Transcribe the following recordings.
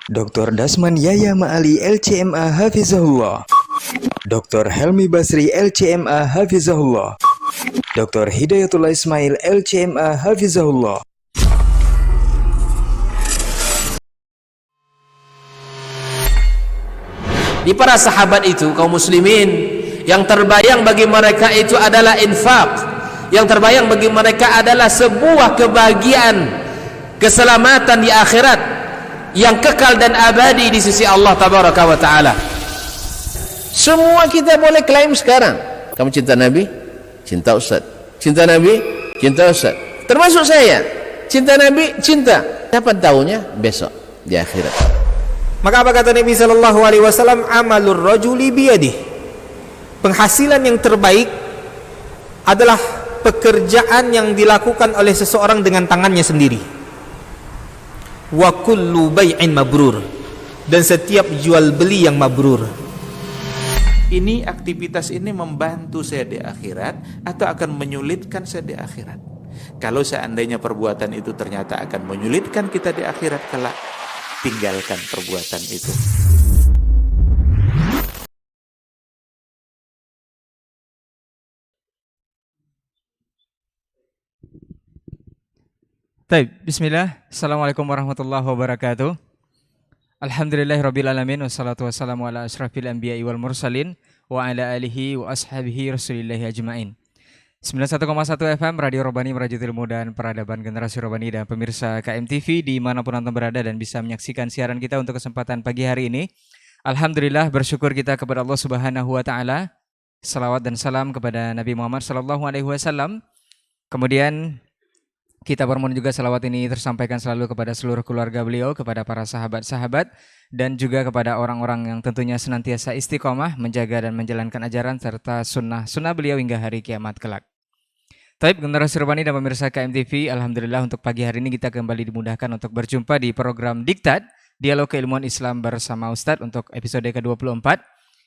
Dr. Dasman Yahya Ma'ali LCMA Hafizahullah, Dr. Helmi Basri LCMA Hafizahullah, Dr. Hidayatullah Ismail LCMA Hafizahullah. Di para sahabat itu, kaum muslimin, yang terbayang bagi mereka itu adalah infak, yang terbayang bagi mereka adalah sebuah kebahagiaan, keselamatan di akhirat yang kekal dan abadi di sisi Allah tabaraka wa taala. Semua kita boleh klaim sekarang, kamu cinta Nabi, cinta Ustaz. Cinta Nabi, cinta Ustaz. Termasuk saya, cinta Nabi, cinta. Dapat tahunya besok di akhirat. Maka apa kata Nabi sallallahu alaihi wasallam? Amalur rajuli biyadih. Penghasilan yang terbaik adalah pekerjaan yang dilakukan oleh seseorang dengan tangannya sendiri. Wa kullu bai'in mabrur. Dan setiap jual beli yang mabrur. Ini aktivitas ini membantu saya di akhirat atau akan menyulitkan saya di akhirat? Kalau seandainya perbuatan itu ternyata akan menyulitkan kita di akhirat kelak, tinggalkan perbuatan itu. Baik, bismillah. Assalamualaikum warahmatullahi wabarakatuh. Alhamdulillahirrabbilalamin. Wassalatu wassalamu ala ashrafil anbiya'i wal mursalin wa ala alihi wa ashabihi rasulillahi ajma'in. 91,1 FM Radio Robani, Merajut Ilmu dan Peradaban Generasi Robani, dan pemirsa KMTV dimanapun Anda berada dan bisa menyaksikan siaran kita untuk kesempatan pagi hari ini. Alhamdulillah, bersyukur kita kepada Allah Subhanahu wa Ta'ala. Salawat dan salam kepada Nabi Muhammad Sallallahu Alaihi Wasallam. Kemudian kita bermohon juga salawat ini tersampaikan selalu kepada seluruh keluarga beliau, kepada para sahabat-sahabat, dan juga kepada orang-orang yang tentunya senantiasa istiqomah menjaga dan menjalankan ajaran serta sunnah beliau hingga hari kiamat kelak. Taib Generasi Robani dan pemirsa KMTV, alhamdulillah untuk pagi hari ini kita kembali dimudahkan untuk berjumpa di program Diktat, Dialog Keilmuan Islam bersama Ustadz untuk episode ke-24.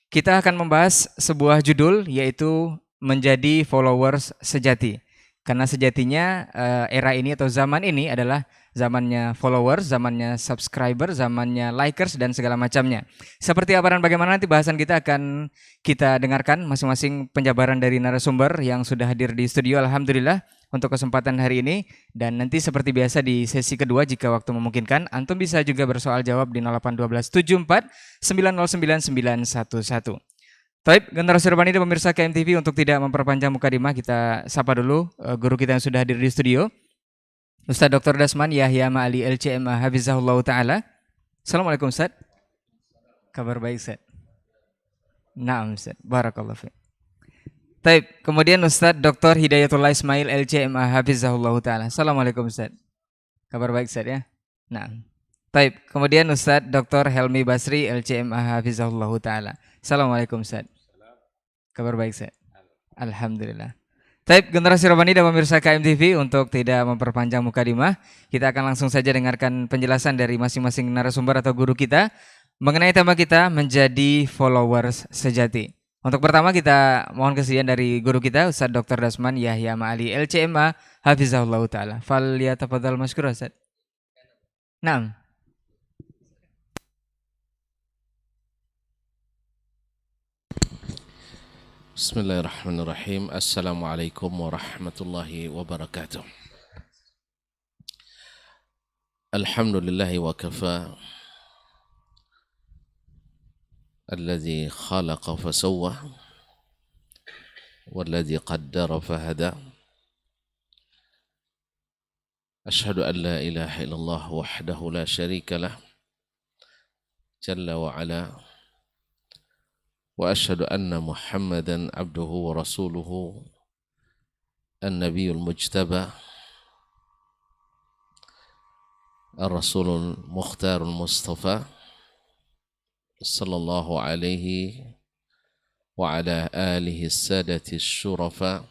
Kita akan membahas sebuah judul, yaitu menjadi followers sejati. Karena sejatinya era ini atau zaman ini adalah zamannya followers, zamannya subscriber, zamannya likers dan segala macamnya. Seperti apa dan bagaimana nanti bahasan kita akan kita dengarkan masing-masing penjabaran dari narasumber yang sudah hadir di studio, alhamdulillah untuk kesempatan hari ini. Dan nanti seperti biasa di sesi kedua jika waktu memungkinkan, antum bisa juga bersoal jawab di 0812 74 909 911. Baik, Generasi Robani dan pemirsa KMTV, untuk tidak memperpanjang mukadimah, kita sapa dulu guru kita yang sudah hadir di studio, Ustaz Dr. Dasman Yahya Ma'ali LCMA Hafizahullah Ta'ala. Assalamualaikum Ustaz. Kabar baik Ustaz? Naam Ustaz, barakallahu fiik. Baik, kemudian Ustaz Dr. Hidayatullah Ismail LCMA Hafizahullah Ta'ala. Assalamualaikum Ustaz. Kabar baik Ustaz ya? Naam. Baik, kemudian Ustaz Dr. Helmi Basri LCMA Hafizahullah Ta'ala. Assalamualaikum Ustaz. Kabar baik Ustaz? Alhamdulillah. Baik, Generasi Robani dan pemirsa KMTV, untuk tidak memperpanjang mukadimah, kita akan langsung saja dengarkan penjelasan dari masing-masing narasumber atau guru kita mengenai tema kita, menjadi followers sejati. Untuk pertama kita mohon kesediaan dari guru kita, Ustaz Dr. Dasman Yahya Ma'ali LCMA Hafizahullah Ta'ala. Fal yatafadhal mashkur Ustaz. Naam. Bismillahirrahmanirrahim. Assalamualaikum warahmatullahi wabarakatuh. Alhamdulillahi wa kafa. Alladhi khalaqa fasawwa. Walladhi qaddara fahada. Ashhadu an la ilaha illallah wahdahu la sharika lah. Jalla wa ala. وأشهد أن محمدًا عبده ورسوله النبي المجتبى الرسول المختار المصطفى صلى الله عليه وعلى آله السادة الشرفاء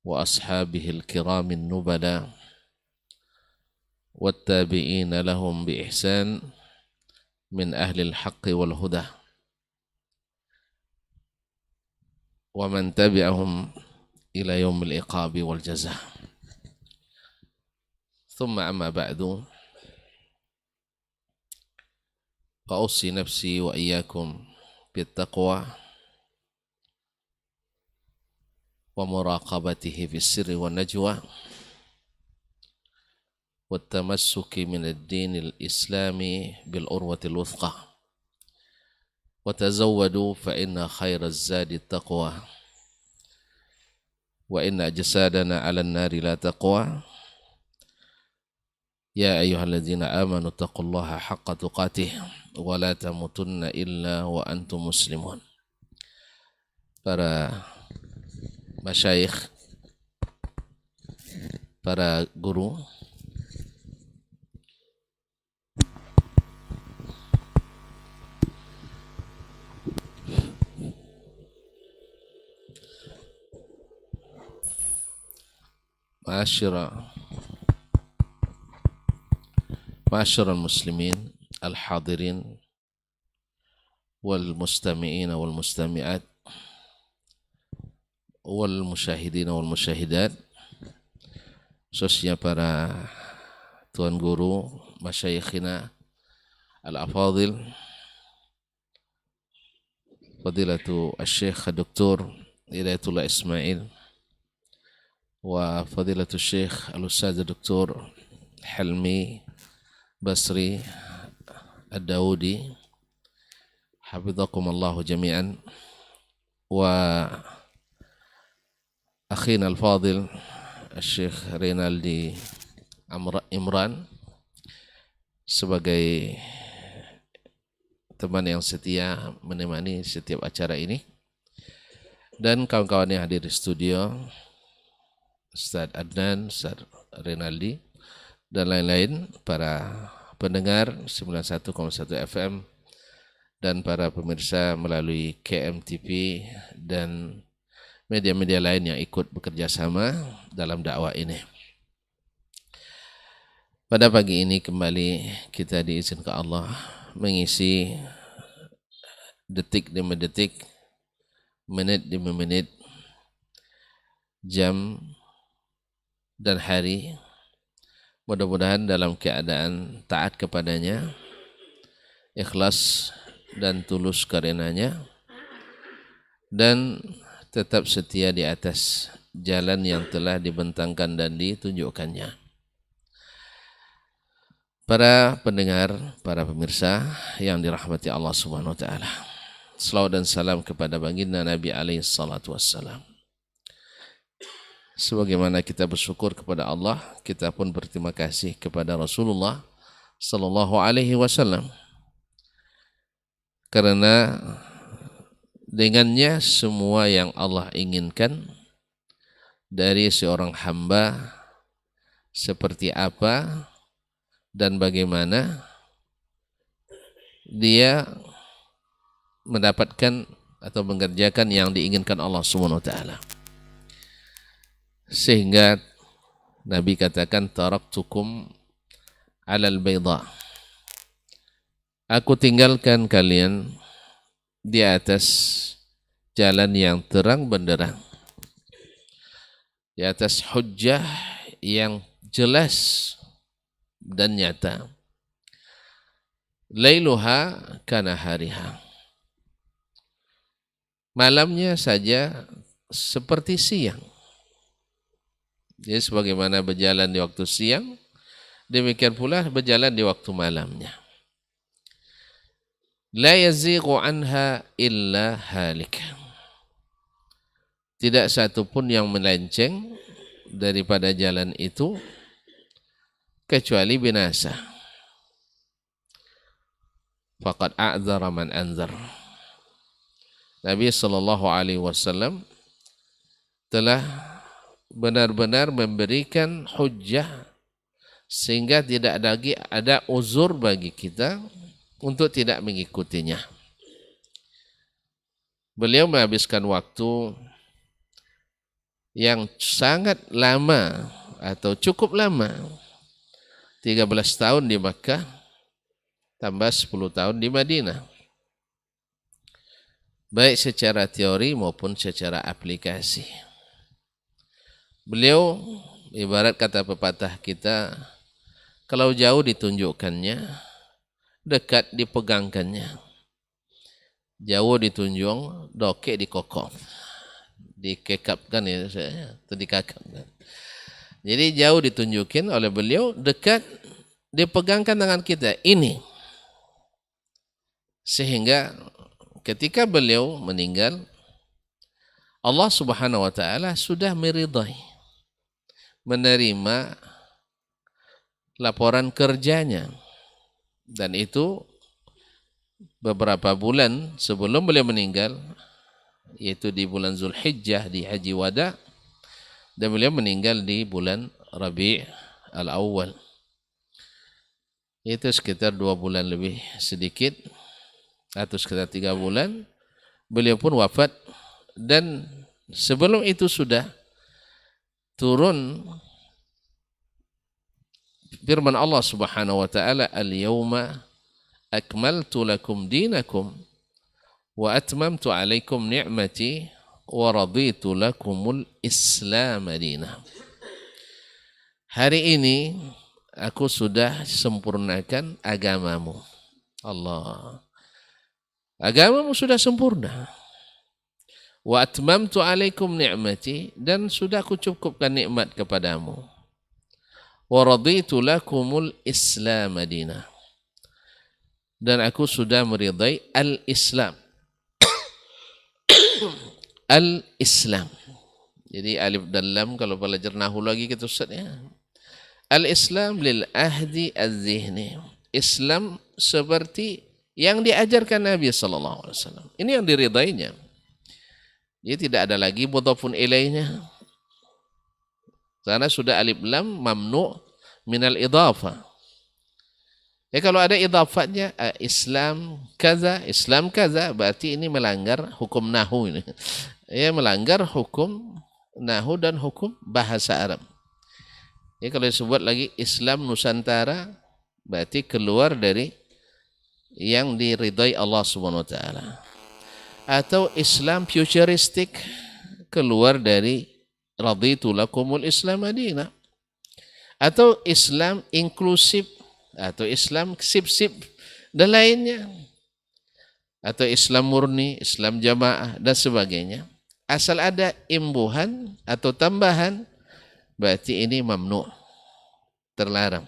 وأصحابه الكرام النبلاء والتابعين لهم بإحسان من أهل الحق والهدى ومن تبعهم إلى يوم العقاب والجزاء. ثم أما بعد. وأوصي نفسي وإياكم بالتقوى ومراقبته في السر والنجوى والتمسك من الدين الإسلامي بالعروة الوثقى وتزودوا فإن خير الزاد التقوى وإن أجسادنا على النار لا تقوى يا أيها الذين آمنوا اتقوا الله حق تقاته ولا تموتن إلا وأنتم مسلمون. Para masyayikh, para guru, Ma'asyiral muslimin al-hadirin wal mustami'in wal mustami'at wal musyahidin wal musyahidat, khususnya para tuan guru, masyayikhina al-afadil, Fadilatu Syekh Dr. Hidayatullah Ismail wa Fadilatu Syekh Al-Ustaz Dr. Helmi Basri Ad-Daudi, hafidhakumullahu jami'an, wa akhina al-fadil Syekh Rinaldi Imran sebagai teman yang setia menemani setiap acara ini, dan kawan-kawan yang hadir di studio, Ustaz Adnan, Ustaz Rinaldi, dan lain-lain, para pendengar 91,1 FM dan para pemirsa melalui KMTV dan media-media lain yang ikut bekerja sama dalam dakwah ini. Pada pagi ini kembali kita diizinkan Allah mengisi detik demi detik, menit demi menit, jam dan hari, mudah-mudahan dalam keadaan taat kepadanya, ikhlas dan tulus karenanya, dan tetap setia di atas jalan yang telah dibentangkan dan ditunjukkannya. Para pendengar, para pemirsa yang dirahmati Allah Subhanahu wa taala, selawat dan salam kepada baginda Nabi alaihi salatu wassalam. Sebagaimana kita bersyukur kepada Allah, kita pun berterima kasih kepada Rasulullah sallallahu alaihi wasallam, karena dengannya semua yang Allah inginkan dari seorang hamba seperti apa dan bagaimana dia mendapatkan atau mengerjakan yang diinginkan Allah Subhanahu wa taala. Sehingga Nabi katakan, taraktukum alal bayda, aku tinggalkan kalian di atas jalan yang terang benderang, di atas hujjah yang jelas dan nyata. Lailuha kana hariha, malamnya saja seperti siang. Jadi sebagaimana berjalan di waktu siang, demikian pula berjalan di waktu malamnya. La yazighu anha illa halik, tidak satu pun yang melenceng daripada jalan itu kecuali binasa. Faqad a'dzara man anzar. Nabi sallallahu alaihi wasallam telah benar-benar memberikan hujjah sehingga tidak lagi ada uzur bagi kita untuk tidak mengikutinya. Beliau menghabiskan waktu yang sangat lama atau cukup lama, 13 tahun di Makkah tambah 10 tahun di Madinah, baik secara teori maupun secara aplikasi. Beliau ibarat kata pepatah kita, kalau jauh ditunjukkannya, dekat dipegangkannya, jauh ditunjung, dokek dikokok, dikekapkan ya, atau dikakapkan. Jadi jauh ditunjukin oleh beliau, dekat dipegangkan tangan kita ini, sehingga ketika beliau meninggal, Allah Subhanahu wa taala sudah meridai, menerima laporan kerjanya, dan itu beberapa bulan sebelum beliau meninggal, yaitu di bulan Zulhijjah di Haji Wada, dan beliau meninggal di bulan Rabi' al-Awwal, itu sekitar 2 bulan lebih sedikit atau sekitar 3 bulan beliau pun wafat. Dan sebelum itu sudah turun firman Allah Subhanahu wa taala, al-yauma akmaltu lakum dinakum wa atmamtu alaikum ni'mati wa raditu lakumul Islam madinah. Hari ini aku sudah sempurnakan agamamu. Allah, agamamu sudah sempurna. Wa atmamtu alaikum ni'mati, dan sudah aku cukupkan nikmat kepadamu. Wa raditu lakumul Islam madinah, dan aku sudah meridai al-Islam. Al-Islam. Jadi alif dan lam kalau belajar nahwu lagi gitu Ustaz ya. Al-Islam lil ahdi az-zihni. Islam seperti yang diajarkan Nabi sallallahu alaihi wasallam. Ini yang diridainya. Jadi tidak ada lagi mudhafun ilaihnya. Karena sudah alif lam mamnu minal idhafah. Ya kalau ada idhafatnya Islam kaza, berarti ini melanggar hukum nahwu ini. Ya melanggar hukum nahwu dan hukum bahasa Arab. Ya kalau disebut lagi Islam Nusantara, berarti keluar dari yang diridai Allah Subhanahu wa taala. Atau Islam futuristik, keluar dari raditu lakumul Islam madinah. Atau Islam inklusif, atau Islam sip-sip dan lainnya, atau Islam murni, Islam jamaah dan sebagainya. Asal ada imbuhan atau tambahan, berarti ini mamnu, terlarang,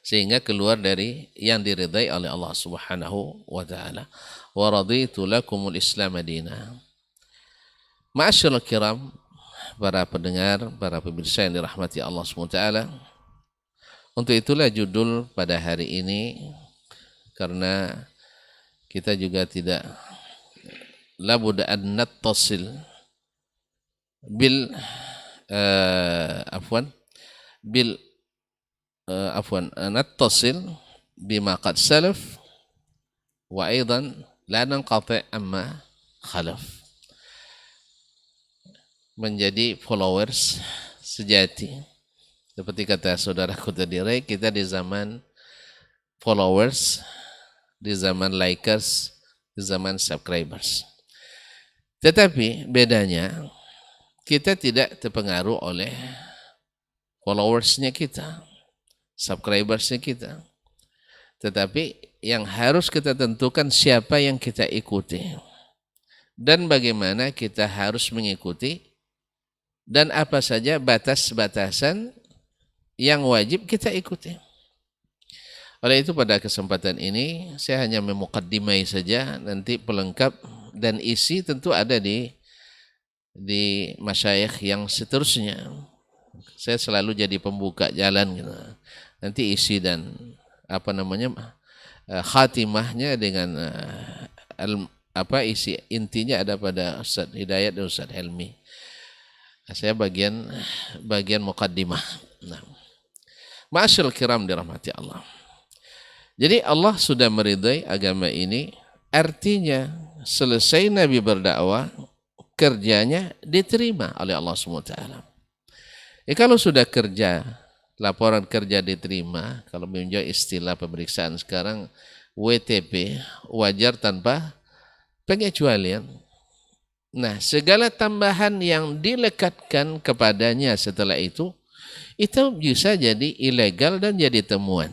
sehingga keluar dari yang diridai oleh Allah Subhanahu wa taala. Wa raditu lakumul Islam madinah. Ma'asyiral kiram, para pendengar, para pemirsa yang dirahmati Allah Subhanahu wa taala, untuk itulah judul pada hari ini, karena kita juga tidak labud an nattasil bil nattasil bima qad salaf wa aidan la nanqati amma khalaf. Menjadi followers sejati. Seperti kata saudaraku tadi, kita di zaman followers, di zaman likers, di zaman subscribers. Tetapi bedanya, kita tidak terpengaruh oleh followersnya kita, subscribersnya kita. Tetapi yang harus kita tentukan siapa yang kita ikuti dan bagaimana kita harus mengikuti, dan apa saja batas-batasan yang wajib kita ikuti. Oleh itu pada kesempatan ini saya hanya memukaddimai saja, nanti pelengkap dan isi tentu ada di masyayikh yang seterusnya. Saya selalu jadi pembuka jalan gitu. Nanti isi dan khatimahnya dengan isi intinya ada pada Ustaz Hidayat dan Ustaz Helmi. Saya bagian muqaddimah. Nah, ma'asyiral kiram dirahmati Allah. Jadi Allah sudah meridai agama ini, artinya selesai Nabi berdakwah, kerjanya diterima oleh Allah SWT. Kalau sudah kerja, laporan kerja diterima, kalau menunjuk istilah pemeriksaan sekarang WTP, wajar tanpa pengecualian. Nah, segala tambahan yang dilekatkan kepadanya setelah itu bisa jadi ilegal dan jadi temuan.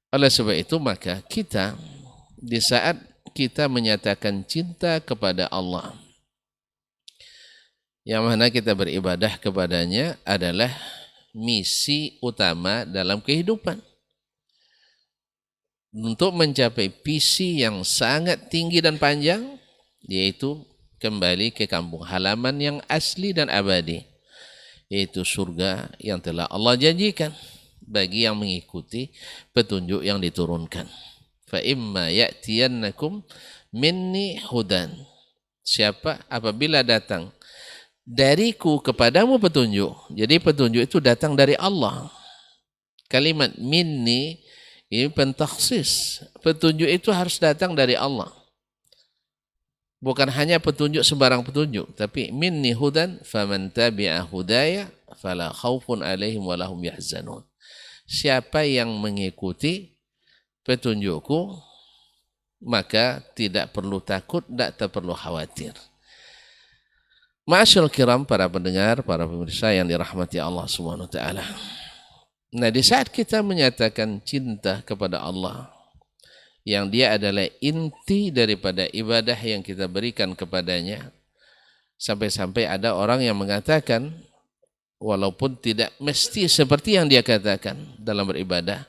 Oleh sebab itu maka kita di saat kita menyatakan cinta kepada Allah, yang mana kita beribadah kepadanya adalah misi utama dalam kehidupan. Untuk mencapai visi yang sangat tinggi dan panjang, yaitu kembali ke kampung halaman yang asli dan abadi, yaitu surga yang telah Allah janjikan bagi yang mengikuti petunjuk yang diturunkan. Fa imma ya'tiyannakum minni hudan. Siapa apabila datang dariku kepadamu petunjuk. Jadi petunjuk itu datang dari Allah. Kalimat minni ini pentakhsis. Petunjuk itu harus datang dari Allah. Bukan hanya petunjuk sembarang petunjuk, tapi minni hudan faman tabi'a hudaya fala khaufun alaihim wa lahum yahzanun. Siapa yang mengikuti petunjukku maka tidak perlu takut, tidak perlu khawatir. Ma'asyarul kiram, para pendengar, para pemirsa yang dirahmati Allah Subhanahu wa taala. Nah, di saat kita menyatakan cinta kepada Allah, yang dia adalah inti daripada ibadah yang kita berikan kepadanya, sampai-sampai ada orang yang mengatakan, walaupun tidak mesti seperti yang dia katakan dalam beribadah,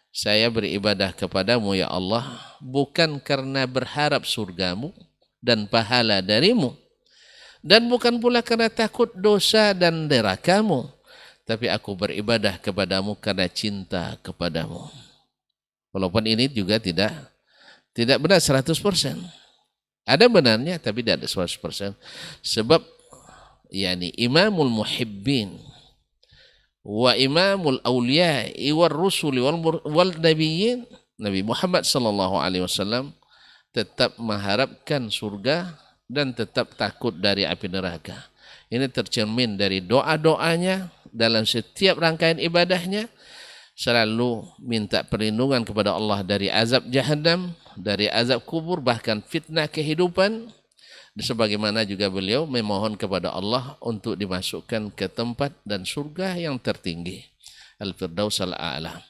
saya beribadah kepadamu ya Allah, bukan karena berharap surgamu dan pahala darimu, dan bukan pula karena takut dosa dan nerakamu, tapi aku beribadah kepadamu karena cinta kepadamu. Walaupun ini juga tidak benar 100%. Ada benarnya tapi tidak 100%. Sebab yani imamul muhibbin wa imamul awliya wal rusuli wal nabiyyin, Nabi Muhammad sallallahu alaihi wasallam tetap mengharapkan surga dan tetap takut dari api neraka. Ini tercermin dari doa-doanya dalam setiap rangkaian ibadahnya, selalu minta perlindungan kepada Allah dari azab jahannam, dari azab kubur, bahkan fitnah kehidupan. Sebagaimana juga beliau memohon kepada Allah untuk dimasukkan ke tempat dan surga yang tertinggi, Al-Firdaus Al-A'la.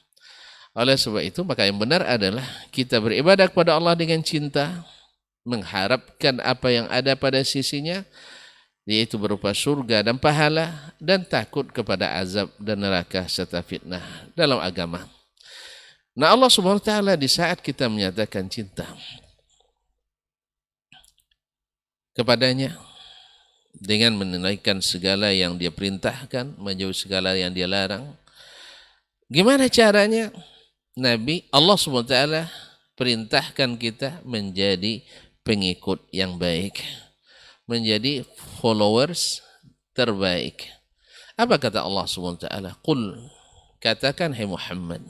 Oleh sebab itu maka yang benar adalah kita beribadah kepada Allah dengan cinta, mengharapkan apa yang ada pada sisinya, yaitu berupa surga dan pahala, dan takut kepada azab dan neraka serta fitnah dalam agama. Nah, Allah Subhanahu wa taala di saat kita menyatakan cinta kepadanya dengan menunaikan segala yang dia perintahkan, menjauhi segala yang dia larang. Gimana caranya? Allah Subhanahu wa taala perintahkan kita menjadi pengikut yang baik, menjadi followers terbaik. Apa kata Allah Subhanahu wa taala? Qul, katakan hai Muhammad,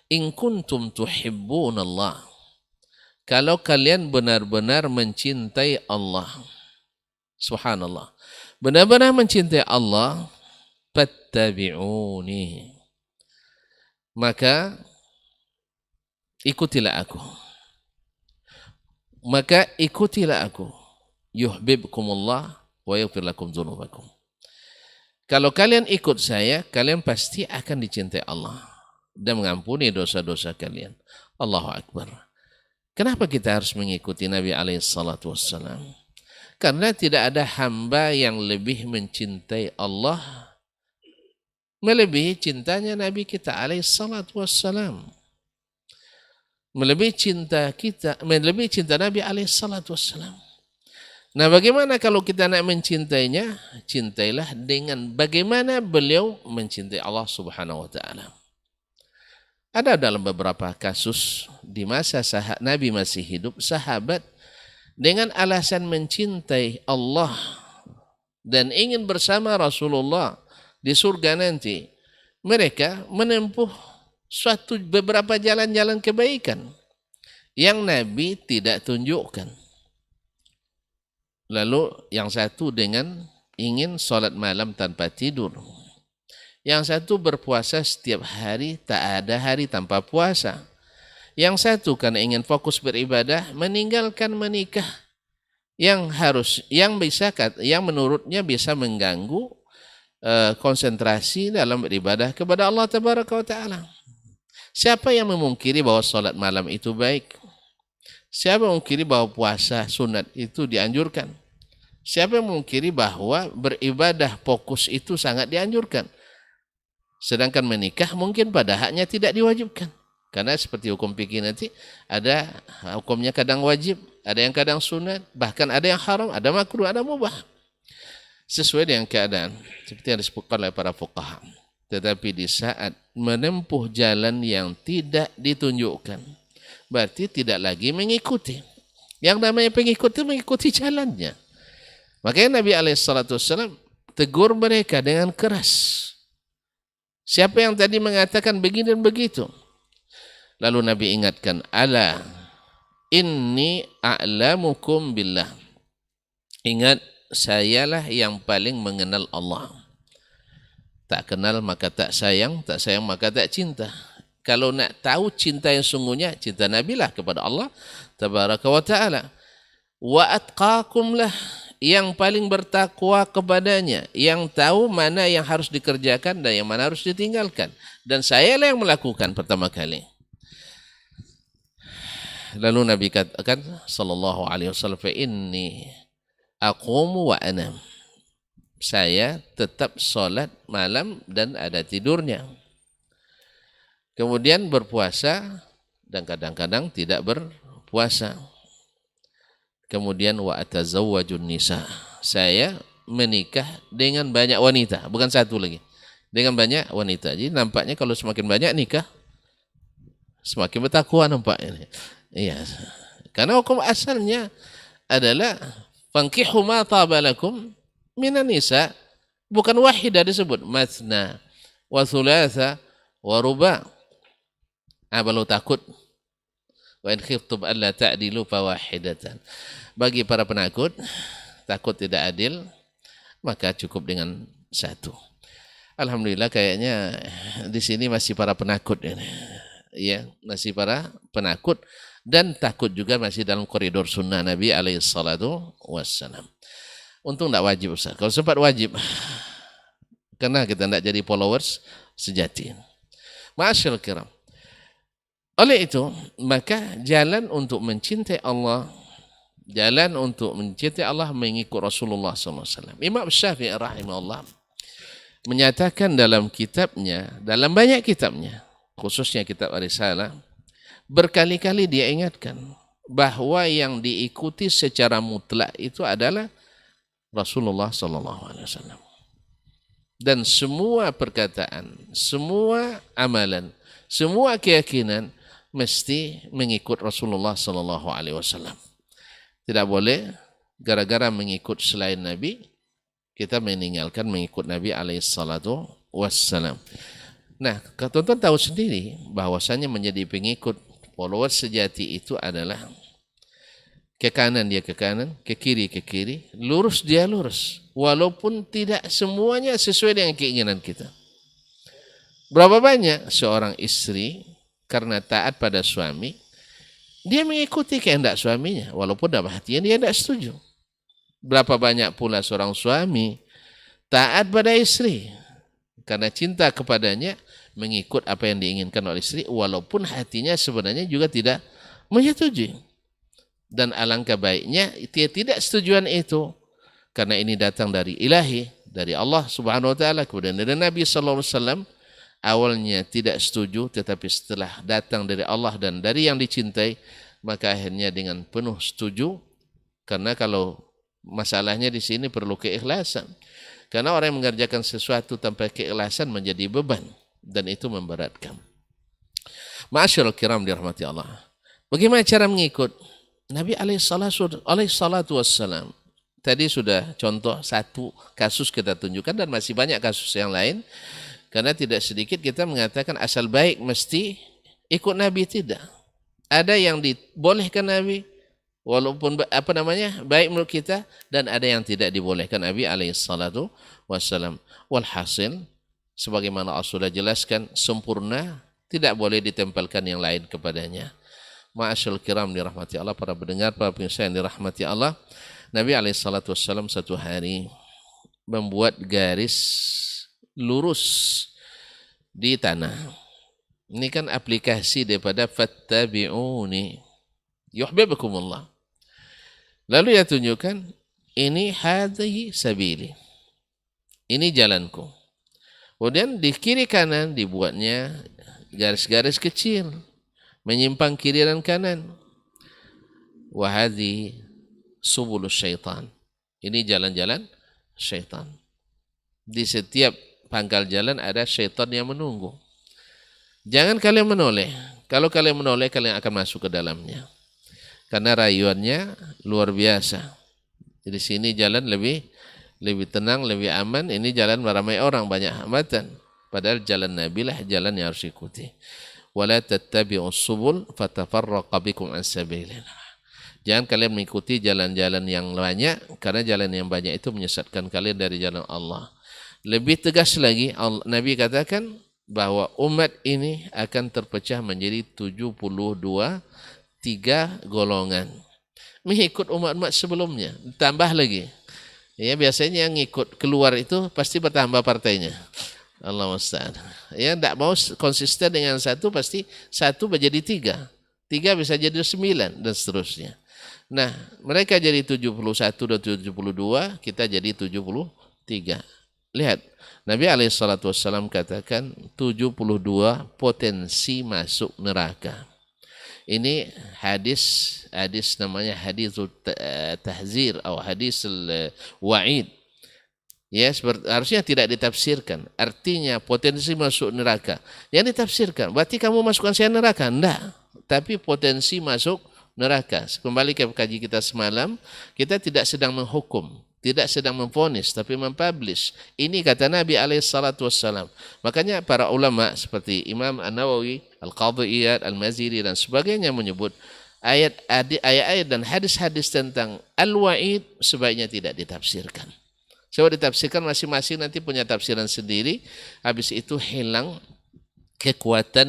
in kuntum tuhibbunallah, kalau kalian benar-benar mencintai Allah, subhanallah, benar-benar mencintai Allah, fattabi'uni, maka ikutilah aku. Maka ikutilah aku. Yuhibbukumullah wa yaghfir lakum dzunubakum. Kalau kalian ikut saya, kalian pasti akan dicintai Allah dan mengampuni dosa-dosa kalian. Allahu Akbar. Kenapa kita harus mengikuti Nabi alaihissalatu wassalam? Karena tidak ada hamba yang lebih mencintai Allah melebihi cintanya Nabi kita alaihissalatu wassalam. Melebihi cinta Nabi alaihissalatu wassalam. Nah, bagaimana kalau kita nak mencintainya? Cintailah dengan bagaimana beliau mencintai Allah Subhanahu wa taala. Ada dalam beberapa kasus di masa Nabi masih hidup, sahabat dengan alasan mencintai Allah dan ingin bersama Rasulullah di surga nanti, mereka menempuh beberapa jalan-jalan kebaikan yang Nabi tidak tunjukkan. Lalu yang satu dengan ingin sholat malam tanpa tidur, yang satu berpuasa setiap hari, tak ada hari tanpa puasa, yang satu karena ingin fokus beribadah meninggalkan menikah yang menurutnya bisa mengganggu konsentrasi dalam beribadah kepada Allah Tabaraka wa Ta'ala. Siapa yang memungkiri bahwa sholat malam itu baik? Siapa yang memungkiri bahwa puasa sunat itu dianjurkan? Siapa yang memungkiri bahwa beribadah fokus itu sangat dianjurkan? Sedangkan menikah mungkin pada haknya tidak diwajibkan. Karena seperti hukum fikih nanti ada hukumnya kadang wajib, ada yang kadang sunat, bahkan ada yang haram, ada makruh, ada mubah. Sesuai dengan keadaan seperti yang disebutkan oleh para fuqaha. Tetapi di saat menempuh jalan yang tidak ditunjukkan, berarti tidak lagi mengikuti. Yang namanya pengikut itu mengikuti jalannya. Makanya Nabi SAW tegur mereka dengan keras. Siapa yang tadi mengatakan begini dan begitu? Lalu Nabi ingatkan, ala inni a'lamukum billah. Ingat, sayalah yang paling mengenal Allah. Tak kenal maka tak sayang maka tak cinta. Kalau nak tahu cinta yang sungguhnya, cinta Nabi lah kepada Allah tabaraka wa ta'ala. Wa atqakum lah, yang paling bertakwa kepadanya, yang tahu mana yang harus dikerjakan dan yang mana harus ditinggalkan. Dan saya lah yang melakukan pertama kali. Lalu Nabi katakan sallallahu alaihi wasallam, fa inni aqumu wa anam. Saya tetap sholat malam dan ada tidurnya. Kemudian berpuasa dan kadang-kadang tidak berpuasa. Kemudian wa atazawwajun nisa. Saya menikah dengan banyak wanita, bukan satu lagi. Dengan banyak wanita. Jadi nampaknya kalau semakin banyak nikah, semakin bertakwa nampaknya. Iya. Karena hukum asalnya adalah fankihu ma taba lakum minan nisa, bukan wahidah disebut, mathna wa thulatha wa ruba. Baru takut, wa in khiftum alla ta'dilu fawahidatan. Bagi para penakut, takut tidak adil, maka cukup dengan satu. Alhamdulillah kayaknya di sini masih para penakut ini. Ya, masih para penakut dan takut juga masih dalam koridor sunnah Nabi alaihi salatu wassalam. Untung tidak wajib Ustaz. Kalau sempat wajib, karena kita tidak jadi followers sejati. Ma'asyil kiram. Oleh itu, maka jalan untuk mencintai Allah, jalan untuk mencintai Allah mengikut Rasulullah SAW. Imam Syafi'i rahimahullah menyatakan dalam kitabnya, dalam banyak kitabnya, khususnya kitab Ar-Risalah, berkali-kali dia ingatkan bahwa yang diikuti secara mutlak itu adalah Rasulullah SAW. Dan semua perkataan, semua amalan, semua keyakinan mesti mengikut Rasulullah SAW. Tidak boleh gara-gara mengikut selain Nabi, kita meninggalkan mengikut Nabi SAW. Nah, tuan-tuan tahu sendiri bahwasanya menjadi pengikut followers sejati itu adalah ke kanan dia ke kanan, ke kiri, lurus dia lurus. Walaupun tidak semuanya sesuai dengan keinginan kita. Berapa banyak seorang istri karena taat pada suami, dia mengikuti kehendak suaminya, walaupun dalam hatinya dia tidak setuju. Berapa banyak pula seorang suami taat pada istri, karena cinta kepadanya, mengikut apa yang diinginkan oleh istri, walaupun hatinya sebenarnya juga tidak menyetujui. Dan alangkah baiknya dia tidak setujuan itu, karena ini datang dari ilahi, dari Allah subhanahu wa ta'ala, kemudian dari Nabi SAW, awalnya tidak setuju, tetapi setelah datang dari Allah dan dari yang dicintai, maka akhirnya dengan penuh setuju. Karena kalau masalahnya di sini perlu keikhlasan. Karena orang yang mengerjakan sesuatu tanpa keikhlasan menjadi beban, dan itu memberatkan. Ma'asyarul kiram dirahmati Allah. Bagaimana cara mengikut? Nabi alaihissalatu wassalam. Tadi sudah contoh satu kasus kita tunjukkan, dan masih banyak kasus yang lain. Karena tidak sedikit kita mengatakan asal baik mesti ikut Nabi, tidak. Ada yang dibolehkan Nabi, walaupun baik menurut kita, dan ada yang tidak dibolehkan Nabi alaihissalatu wassalam. Walhasil, sebagaimana Rasulullah jelaskan, sempurna, tidak boleh ditempelkan yang lain kepadanya. Ma'asyil kiram dirahmati Allah, para pendengar, para pemirsa yang dirahmati Allah, Nabi alaihissalatu wassalam satu hari membuat garis lurus di tanah. Ini kan aplikasi daripada fattabi'uni yuhibbukumullah. Lalu dia tunjukkan, ini hadhihi sabili. Ini jalanku. Kemudian di kiri kanan dibuatnya garis-garis kecil, menyimpang kiri dan kanan. Wa hadhi subulus syaitan. Ini jalan-jalan syaitan. Di setiap pangkal jalan ada syaitan yang menunggu. Jangan kalian menoleh. Kalau kalian menoleh, kalian akan masuk ke dalamnya. Karena rayuannya luar biasa. Di sini jalan lebih tenang, lebih aman. Ini jalan ramai orang, banyak hambatan. Padahal jalan Nabi lah jalan yang harus ikuti. Wala tattabi'us subul fatafarraqa bikum an sabilillah. Jangan kalian mengikuti jalan-jalan yang banyak, karena jalan yang banyak itu menyesatkan kalian dari jalan Allah. Lebih tegas lagi, Nabi katakan bahwa umat ini akan terpecah menjadi 72 3 golongan. Mengikut umat-umat sebelumnya, tambah lagi. Ya, biasanya yang ikut keluar itu pasti bertambah partainya. Allah musta'an. Ya, tidak mau konsisten dengan satu, pasti satu menjadi 3. 3 bisa jadi 9 dan seterusnya. Nah, mereka jadi 71 dan 72, kita jadi 73. Lihat, Nabi SAW katakan 72 potensi masuk neraka. Ini hadis namanya hadis tahzir atau hadis wa'id. Ya, harusnya tidak ditafsirkan. Artinya potensi masuk neraka. Yang ditafsirkan, berarti kamu masukkan saya neraka? Enggak. Tapi potensi masuk neraka. Kembali ke kaji kita semalam, kita tidak sedang menghukum, tidak sedang memvonis, tapi mempublish. Ini kata Nabi SAW. Makanya para ulama seperti Imam An-Nawawi, Al-Qadhi Iyad, Al-Maziri dan sebagainya menyebut ayat-ayat dan hadis-hadis tentang Al-Wa'id sebaiknya tidak ditafsirkan. Coba ditafsirkan masing-masing nanti punya tafsiran sendiri. Habis itu hilang kekuatan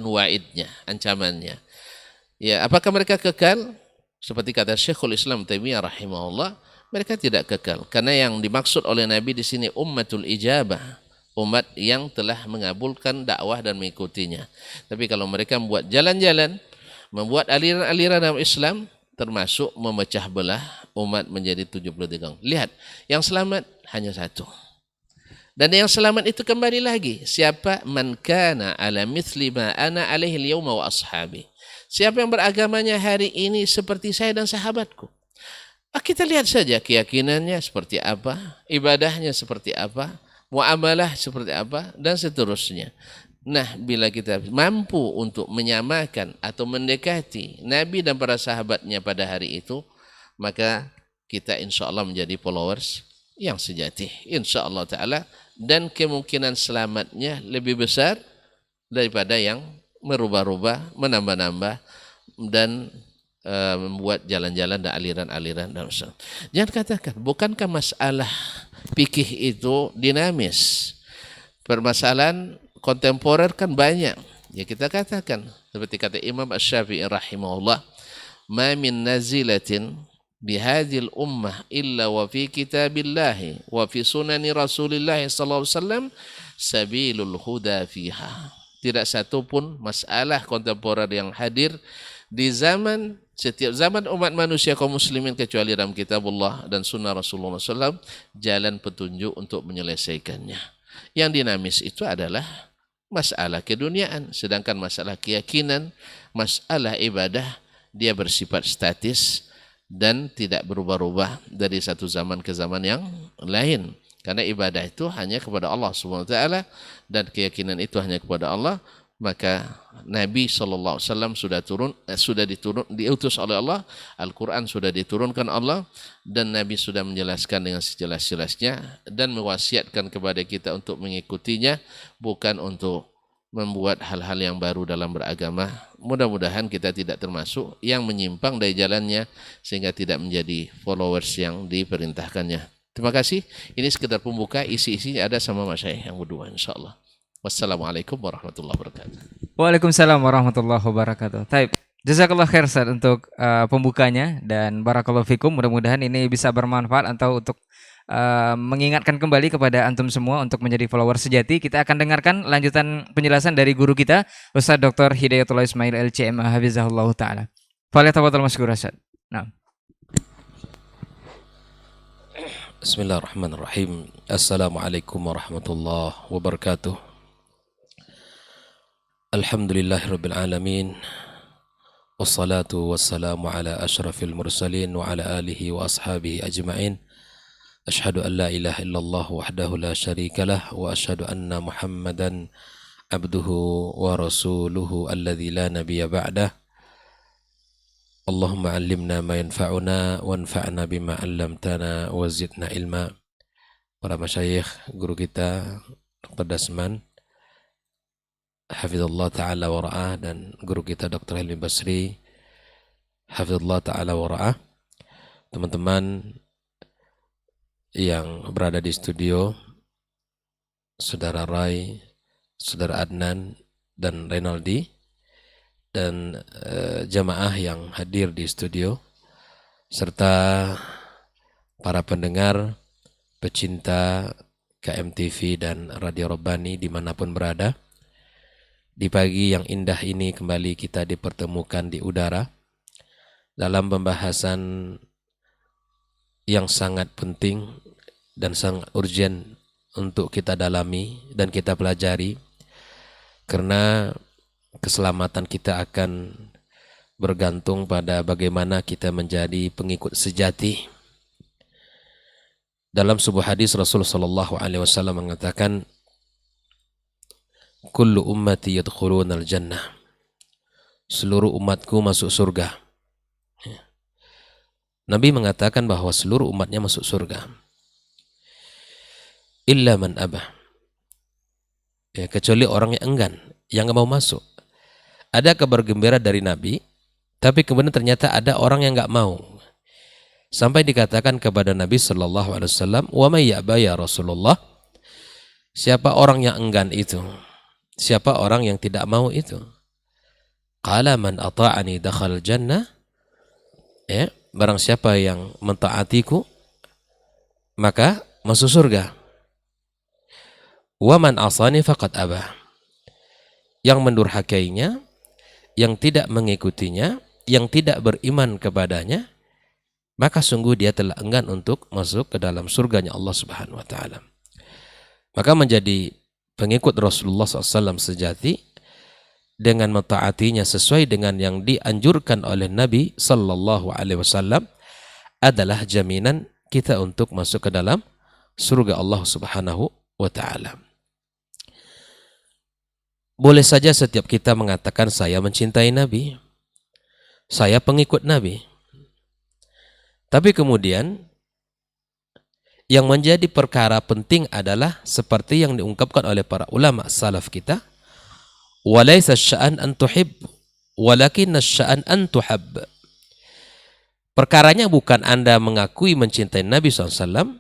wa'idnya, ancamannya. Ya, apakah mereka kekal? Seperti kata Syekhul Islam Taimiyah rahimahullah, mereka tidak kekal. Karena yang dimaksud oleh Nabi di sini ummatul ijabah, umat yang telah mengabulkan dakwah dan mengikutinya. Tapi kalau mereka membuat jalan-jalan, membuat aliran-aliran dalam Islam, termasuk memecah belah umat menjadi 73. Lihat, yang selamat hanya satu. Dan yang selamat itu kembali lagi, siapa? Man kana ala mithli ma ana alaihi al-yawma wa ashabi. Siapa yang beragamanya hari ini seperti saya dan sahabatku. Kita lihat saja keyakinannya seperti apa, ibadahnya seperti apa, muamalah seperti apa, dan seterusnya. Nah, bila kita mampu untuk menyamakan atau mendekati Nabi dan para sahabatnya pada hari itu, maka kita insya Allah menjadi followers yang sejati. Insya Allah Ta'ala. Dan kemungkinan selamatnya lebih besar daripada yang merubah-rubah, menambah-nambah, dan membuat jalan-jalan dan aliran-aliran. Jangan katakan, bukankah masalah fikih itu dinamis? Permasalahan kontemporer kan banyak. Ya kita katakan, seperti kata Imam Asy-Syafi'i rahimahullah, ma min nazilatin bihadhil ummah illa wa fi kitabillahi wa fi sunani Rasulillah sallallahu alaihi wasallam sabilul huda fiha. Tidak satu pun masalah kontemporer yang hadir di setiap zaman umat manusia kaum muslimin kecuali dalam kitabullah dan sunnah Rasulullah SAW jalan petunjuk untuk menyelesaikannya. Yang dinamis itu adalah masalah keduniaan, sedangkan masalah keyakinan, masalah ibadah dia bersifat statis dan tidak berubah-ubah dari satu zaman ke zaman yang lain. Karena ibadah itu hanya kepada Allah Subhanahu wa taala dan keyakinan itu hanya kepada Allah, maka Nabi SAW sudah diutus oleh Allah, Al-Quran sudah diturunkan Allah, dan Nabi sudah menjelaskan dengan sejelas-jelasnya dan mewasiatkan kepada kita untuk mengikutinya, bukan untuk membuat hal-hal yang baru dalam beragama. Mudah-mudahan kita tidak termasuk yang menyimpang dari jalannya sehingga tidak menjadi followers yang diperintahkannya. Terima kasih. Ini sekedar pembuka, isi-isinya ada sama Mas Syekh yang berdua insyaAllah. Wassalamualaikum warahmatullahi wabarakatuh. Waalaikumsalam warahmatullahi wabarakatuh. Taib. Jazakallah khair Ustaz untuk pembukanya dan barakallahu fikum. Mudah-mudahan ini bisa bermanfaat atau untuk mengingatkan kembali kepada antum semua untuk menjadi follower sejati. Kita akan dengarkan lanjutan penjelasan dari guru kita, Ustaz Dr. Hidayatullah Ismail LCMA Hafizahullah Ta'ala. Falyatafadhal maskur Ustaz. Nah. Bismillahirrahmanirrahim. Assalamualaikum warahmatullahi wabarakatuh. Alhamdulillahirabbil alamin. Wassalatu wassalamu ala asyrafil mursalin wa ala alihi wa ashabihi ajma'in. Asyhadu an la ilaha illallah wahdahu la syarikalah wa asyhadu anna Muhammadan abduhu wa rasuluhu alladzi la nabiyya ba'dah. Allahumma allimna ma yanfa'una wanfa'na bima 'allamtana wa zidna ilma. Para masyayikh, guru kita Dr. Dasman hafizallah ta'ala wa ra'ah, dan guru kita Dr. Helmi Basri hafizallah ta'ala wa ra'ah. Teman-teman yang berada di studio, Saudara Rai, Saudara Adnan dan Renaldi, dan jamaah yang hadir di studio, serta para pendengar, pecinta KMTV dan Radio Rabbani dimanapun berada. Di pagi yang indah ini kembali kita dipertemukan di udara dalam pembahasan yang sangat penting dan sangat urgent untuk kita dalami dan kita pelajari, karena keselamatan kita akan bergantung pada bagaimana kita menjadi pengikut sejati. Dalam sebuah hadis Rasulullah sallallahu alaihi wasallam mengatakan, kullu ummati yadkhulunal jannah. Seluruh umatku masuk surga. Nabi mengatakan bahwa seluruh umatnya masuk surga. Illa man abah. Ya, kecuali orang yang enggan, yang enggak mau masuk. Ada kabar gembira dari Nabi, tapi kemudian ternyata ada orang yang enggak mau. Sampai dikatakan kepada Nabi sallallahu alaihi wasallam, "Wa may ya'ba ya Rasulullah?" Siapa orang yang enggan itu? Siapa orang yang tidak mau itu? Qala man ata'ani dakhal jannah. Ya, barang siapa yang mentaatiku maka masuk surga. Wa man asani faqad aba. Yang mendurhakainya, yang tidak mengikutinya, yang tidak beriman kepadanya, maka sungguh dia telah enggan untuk masuk ke dalam surganya Allah Subhanahu wa taala. Maka menjadi pengikut Rasulullah SAW sejati dengan mentaatinya sesuai dengan yang dianjurkan oleh Nabi sallallahu alaihi wasallam adalah jaminan kita untuk masuk ke dalam surga Allah Subhanahu wa taala. Boleh saja setiap kita mengatakan saya mencintai Nabi, saya pengikut Nabi. Tapi kemudian yang menjadi perkara penting adalah seperti yang diungkapkan oleh para ulama salaf kita, walaysa sya'an an tuhib walakin sya'an an tuhab. Perkaranya bukan Anda mengakui mencintai Nabi SAW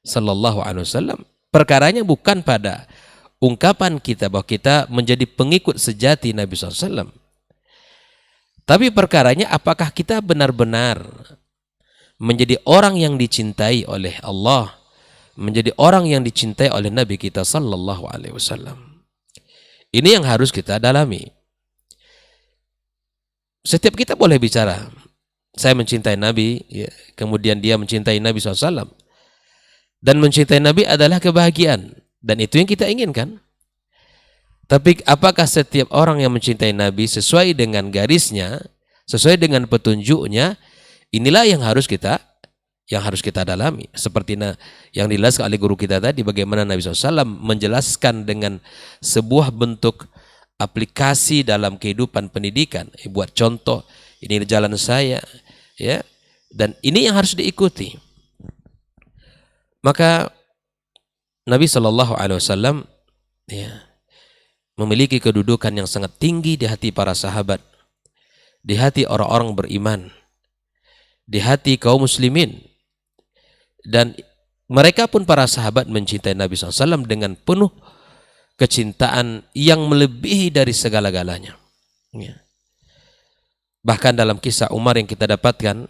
sallallahu alaihi wasallam. Perkaranya bukan pada ungkapan kita bahwa kita menjadi pengikut sejati Nabi SAW. Tapi perkaranya apakah kita benar-benar menjadi orang yang dicintai oleh Allah, menjadi orang yang dicintai oleh Nabi kita sallallahu alaihi wasallam. Ini yang harus kita dalami. Setiap kita boleh bicara, saya mencintai Nabi, ya, kemudian dia mencintai Nabi SAW. Dan mencintai Nabi adalah kebahagiaan, dan itu yang kita inginkan. Tapi apakah setiap orang yang mencintai Nabi sesuai dengan garisnya, sesuai dengan petunjuknya? Inilah yang harus kita dalami. Seperti yang dijelaskan oleh guru kita tadi, bagaimana Nabi SAW menjelaskan dengan sebuah bentuk aplikasi dalam kehidupan pendidikan. Buat contoh, ini jalan saya, ya, dan ini yang harus diikuti. Maka Nabi SAW ya, memiliki kedudukan yang sangat tinggi di hati para sahabat, di hati orang-orang beriman, di hati kaum muslimin. Dan mereka pun para sahabat mencintai Nabi SAW dengan penuh kecintaan yang melebihi dari segala-galanya. Ya. Bahkan dalam kisah Umar yang kita dapatkan,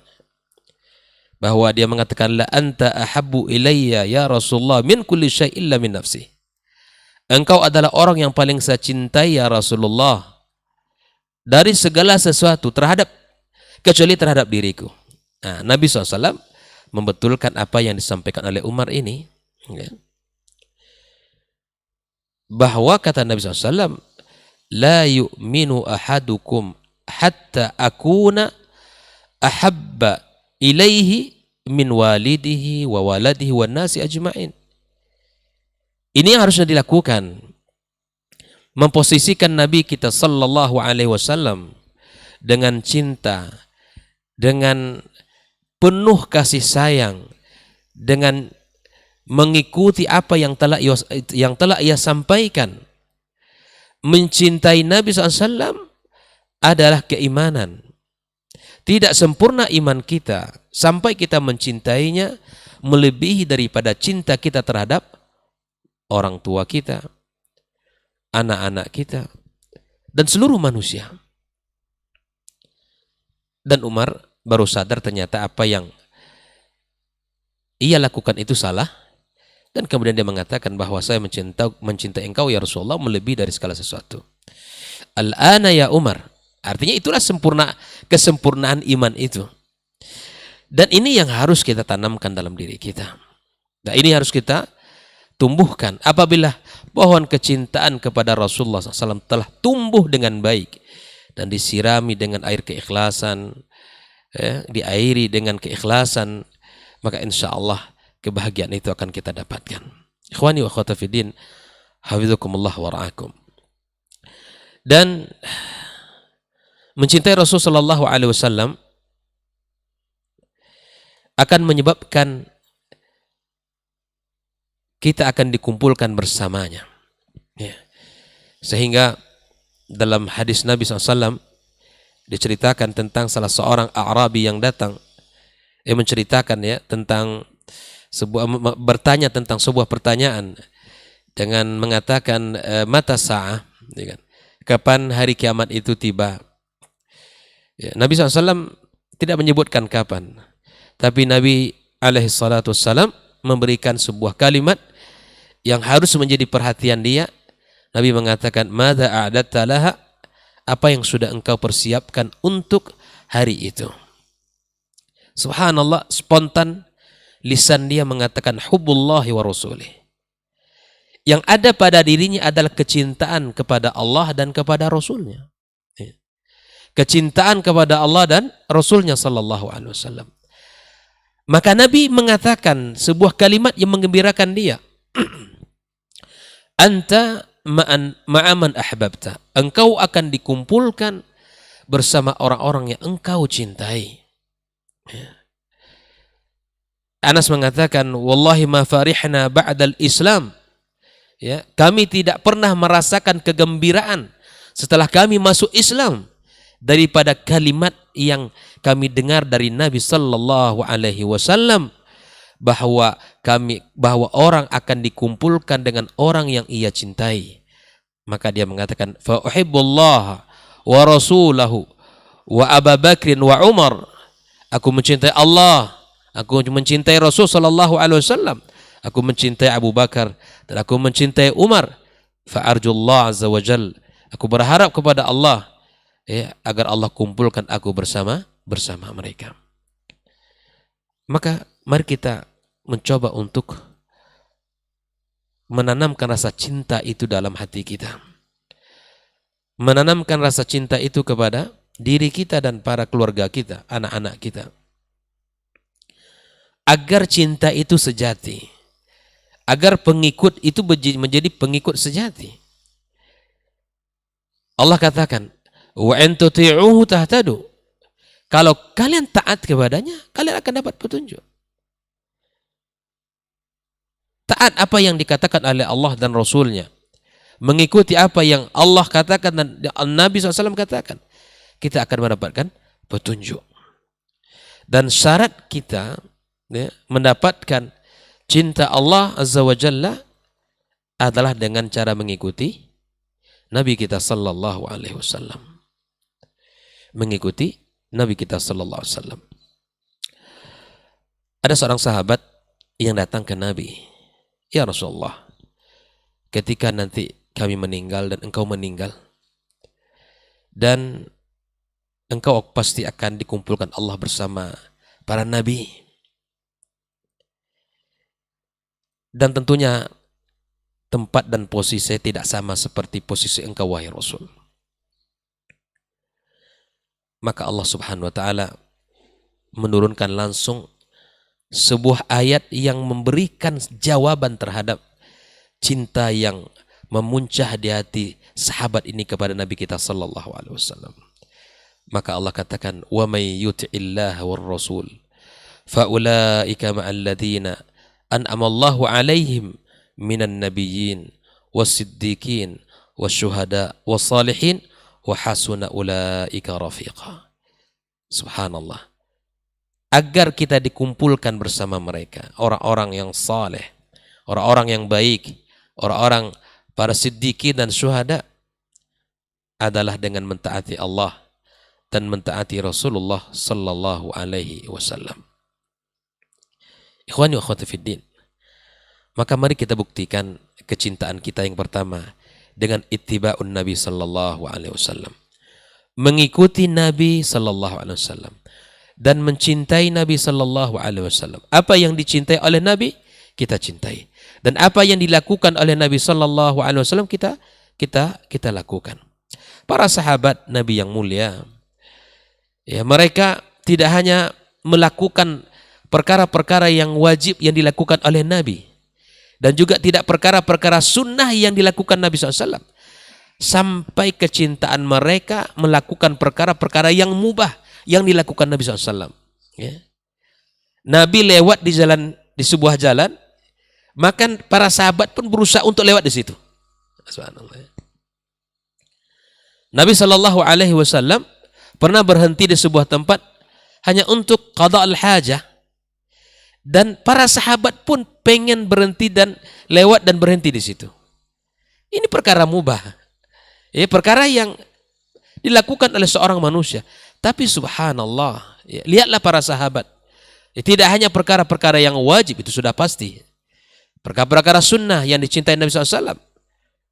bahwa dia mengatakan la anta ahabbu ilayya ya Rasulullah min kulli syai' illa min nafsi. Engkau adalah orang yang paling saya cintai ya Rasulullah dari segala sesuatu kecuali terhadap diriku. Nah, Nabi SAW membetulkan apa yang disampaikan oleh Umar ini, ya. Bahwa kata Nabi SAW, la yu'minu ahadukum hatta akuna ahabba ilaihi min walidihi wa waladihi wa nasi ajma'in. Ini yang harusnya dilakukan, memposisikan Nabi kita sallallahu alaihi wasallam dengan cinta, dengan penuh kasih sayang, dengan mengikuti apa yang telah ia sampaikan. Mencintai Nabi SAW adalah keimanan. Tidak sempurna iman kita sampai kita mencintainya melebihi daripada cinta kita terhadap orang tua kita, anak-anak kita, dan seluruh manusia. Dan Umar baru sadar ternyata apa yang ia lakukan itu salah. Dan kemudian dia mengatakan bahwa saya mencintai engkau ya Rasulullah melebihi dari segala sesuatu. Al-ana ya Umar. Artinya itulah kesempurnaan iman itu. Dan ini yang harus kita tanamkan dalam diri kita. Nah, ini harus kita tumbuhkan. Apabila pohon kecintaan kepada Rasulullah SAW telah tumbuh dengan baik dan disirami dengan air keikhlasan, diairi dengan keikhlasan, maka insya Allah kebahagiaan itu akan kita dapatkan. Ikhwani wa akhwati fiddin, hafizakumullah wa ra'akum. Dan mencintai Rasul sallallahu alaihi wasallam akan menyebabkan kita akan dikumpulkan bersamanya. Ya. Sehingga dalam hadis Nabi SAW diceritakan tentang salah seorang A'rabi yang datang, menceritakan ya tentang bertanya tentang sebuah pertanyaan dengan mengatakan mata sa'ah, ya kan? Kapan hari kiamat itu tiba? Ya, Nabi SAW tidak menyebutkan kapan, tapi Nabi alaihi salatu wassalam memberikan sebuah kalimat yang harus menjadi perhatian dia. Nabi mengatakan, "Madza a'dadta laha?" Apa yang sudah engkau persiapkan untuk hari itu? Subhanallah, spontan lisan dia mengatakan hubbullahi wa rasulih. Yang ada pada dirinya adalah kecintaan kepada Allah dan kepada Rasulnya. Kecintaan kepada Allah dan Rasulnya sallallahu alaihi wasallam. Maka Nabi mengatakan sebuah kalimat yang menggembirakan dia. Anta ma'aman ahbabta. Engkau akan dikumpulkan bersama orang-orang yang engkau cintai. Anas mengatakan, wallahi ma farihna ba'dal Islam. Ya, kami tidak pernah merasakan kegembiraan setelah kami masuk Islam daripada kalimat yang kami dengar dari Nabi sallallahu alaihi wasallam bahwa orang akan dikumpulkan dengan orang yang ia cintai. Maka dia mengatakan, fa uhibbullah wa rasulahu wa Abu Bakrin wa Umar. Aku mencintai Allah, aku mencintai Rasul sallallahu alaihi wasallam, aku mencintai Abu Bakar dan aku mencintai Umar. Fa arjullah azza wa jal, aku berharap kepada Allah agar Allah kumpulkan aku bersama mereka. Maka mari kita mencoba untuk menanamkan rasa cinta itu dalam hati kita. Menanamkan rasa cinta itu kepada diri kita dan para keluarga kita, anak-anak kita. Agar cinta itu sejati. Agar pengikut itu menjadi pengikut sejati. Allah katakan, wa in tuti'uhu tahtadu. Kalau kalian taat kepadanya, kalian akan dapat petunjuk. Taat apa yang dikatakan oleh Allah dan Rasulnya. Mengikuti apa yang Allah katakan dan Nabi SAW katakan. Kita akan mendapatkan petunjuk. Dan syarat kita mendapatkan cinta Allah Azza wa Jalla adalah dengan cara mengikuti Nabi kita sallallahu alaihi wasallam. Mengikuti Nabi kita sallallahu alaihi wasallam. Ada seorang sahabat yang datang ke Nabi, "Ya Rasulullah, ketika nanti kami meninggal dan engkau meninggal, dan engkau pasti akan dikumpulkan Allah bersama para nabi, dan tentunya tempat dan posisi tidak sama seperti posisi engkau wahai Rasul." Maka Allah Subhanahu wa taala menurunkan langsung sebuah ayat yang memberikan jawaban terhadap cinta yang memuncah di hati sahabat ini kepada Nabi kita sallallahu alaihi wasallam. Maka Allah katakan, "Wa may yuti'illaha war rasul fa ulaika ma'al ladzina an'ama Allahu 'alaihim minan nabiyyin was-siddiqin wasyuhada was-salihin wa hasuna ulaika rafiqa." Subhanallah. Agar kita dikumpulkan bersama mereka, orang-orang yang saleh, orang-orang yang baik, orang-orang para siddiqin dan syuhada, adalah dengan mentaati Allah dan mentaati Rasulullah sallallahu alaihi wasallam. Ikhwani wa akhwati fiddin, maka mari kita buktikan kecintaan kita yang pertama dengan ittiba'un Nabi sallallahu alaihi wasallam. Mengikuti Nabi sallallahu alaihi wasallam dan mencintai Nabi sallallahu alaihi wasallam. Apa yang dicintai oleh Nabi, kita cintai. Dan apa yang dilakukan oleh Nabi sallallahu alaihi wasallam kita lakukan. Para sahabat Nabi yang mulia, ya, mereka tidak hanya melakukan perkara-perkara yang wajib yang dilakukan oleh Nabi, dan juga tidak perkara-perkara sunnah yang dilakukan Nabi SAW, sampai kecintaan mereka melakukan perkara-perkara yang mubah yang dilakukan Nabi SAW. Ya. Nabi lewat di sebuah jalan, maka para sahabat pun berusaha untuk lewat di situ. Subhanallah. Nabi Shallallahu Alaihi Wasallam pernah berhenti di sebuah tempat hanya untuk qada al-hajah, dan para sahabat pun pengen berhenti dan lewat dan berhenti di situ. Ini perkara mubah, ya, perkara yang dilakukan oleh seorang manusia. Tapi subhanallah, ya, lihatlah para sahabat, ya, tidak hanya perkara-perkara yang wajib, itu sudah pasti, perkara-perkara sunnah yang dicintai Nabi SAW,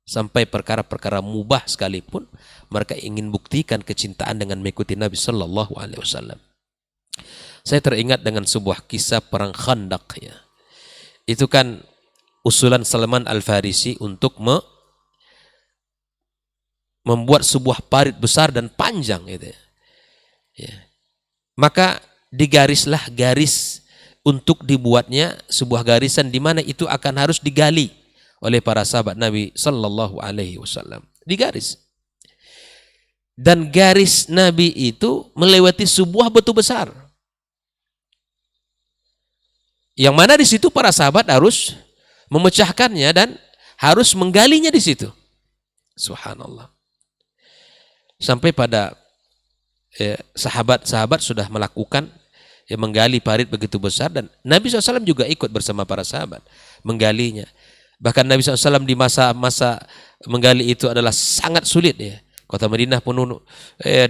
sampai perkara-perkara mubah sekalipun mereka ingin buktikan kecintaan dengan mengikuti Nabi Sallallahu Alaihi Wasallam. Saya teringat dengan sebuah kisah perang Khandaq, ya. Itu kan usulan Salman Al-Farisi untuk membuat sebuah parit besar dan panjang, gitu. Ya. Maka digarislah garis untuk dibuatnya sebuah garisan di mana itu akan harus digali oleh para sahabat Nabi Sallallahu Alaihi Wasallam. Digaris. Dan garis Nabi itu melewati sebuah batu besar, yang mana di situ para sahabat harus memecahkannya dan harus menggalinya di situ. Subhanallah. Sampai pada sahabat-sahabat sudah melakukan menggali parit begitu besar, dan Nabi SAW juga ikut bersama para sahabat menggalinya. Bahkan Nabi SAW di masa-masa menggali itu adalah sangat sulit, ya. Kota Madinah penuh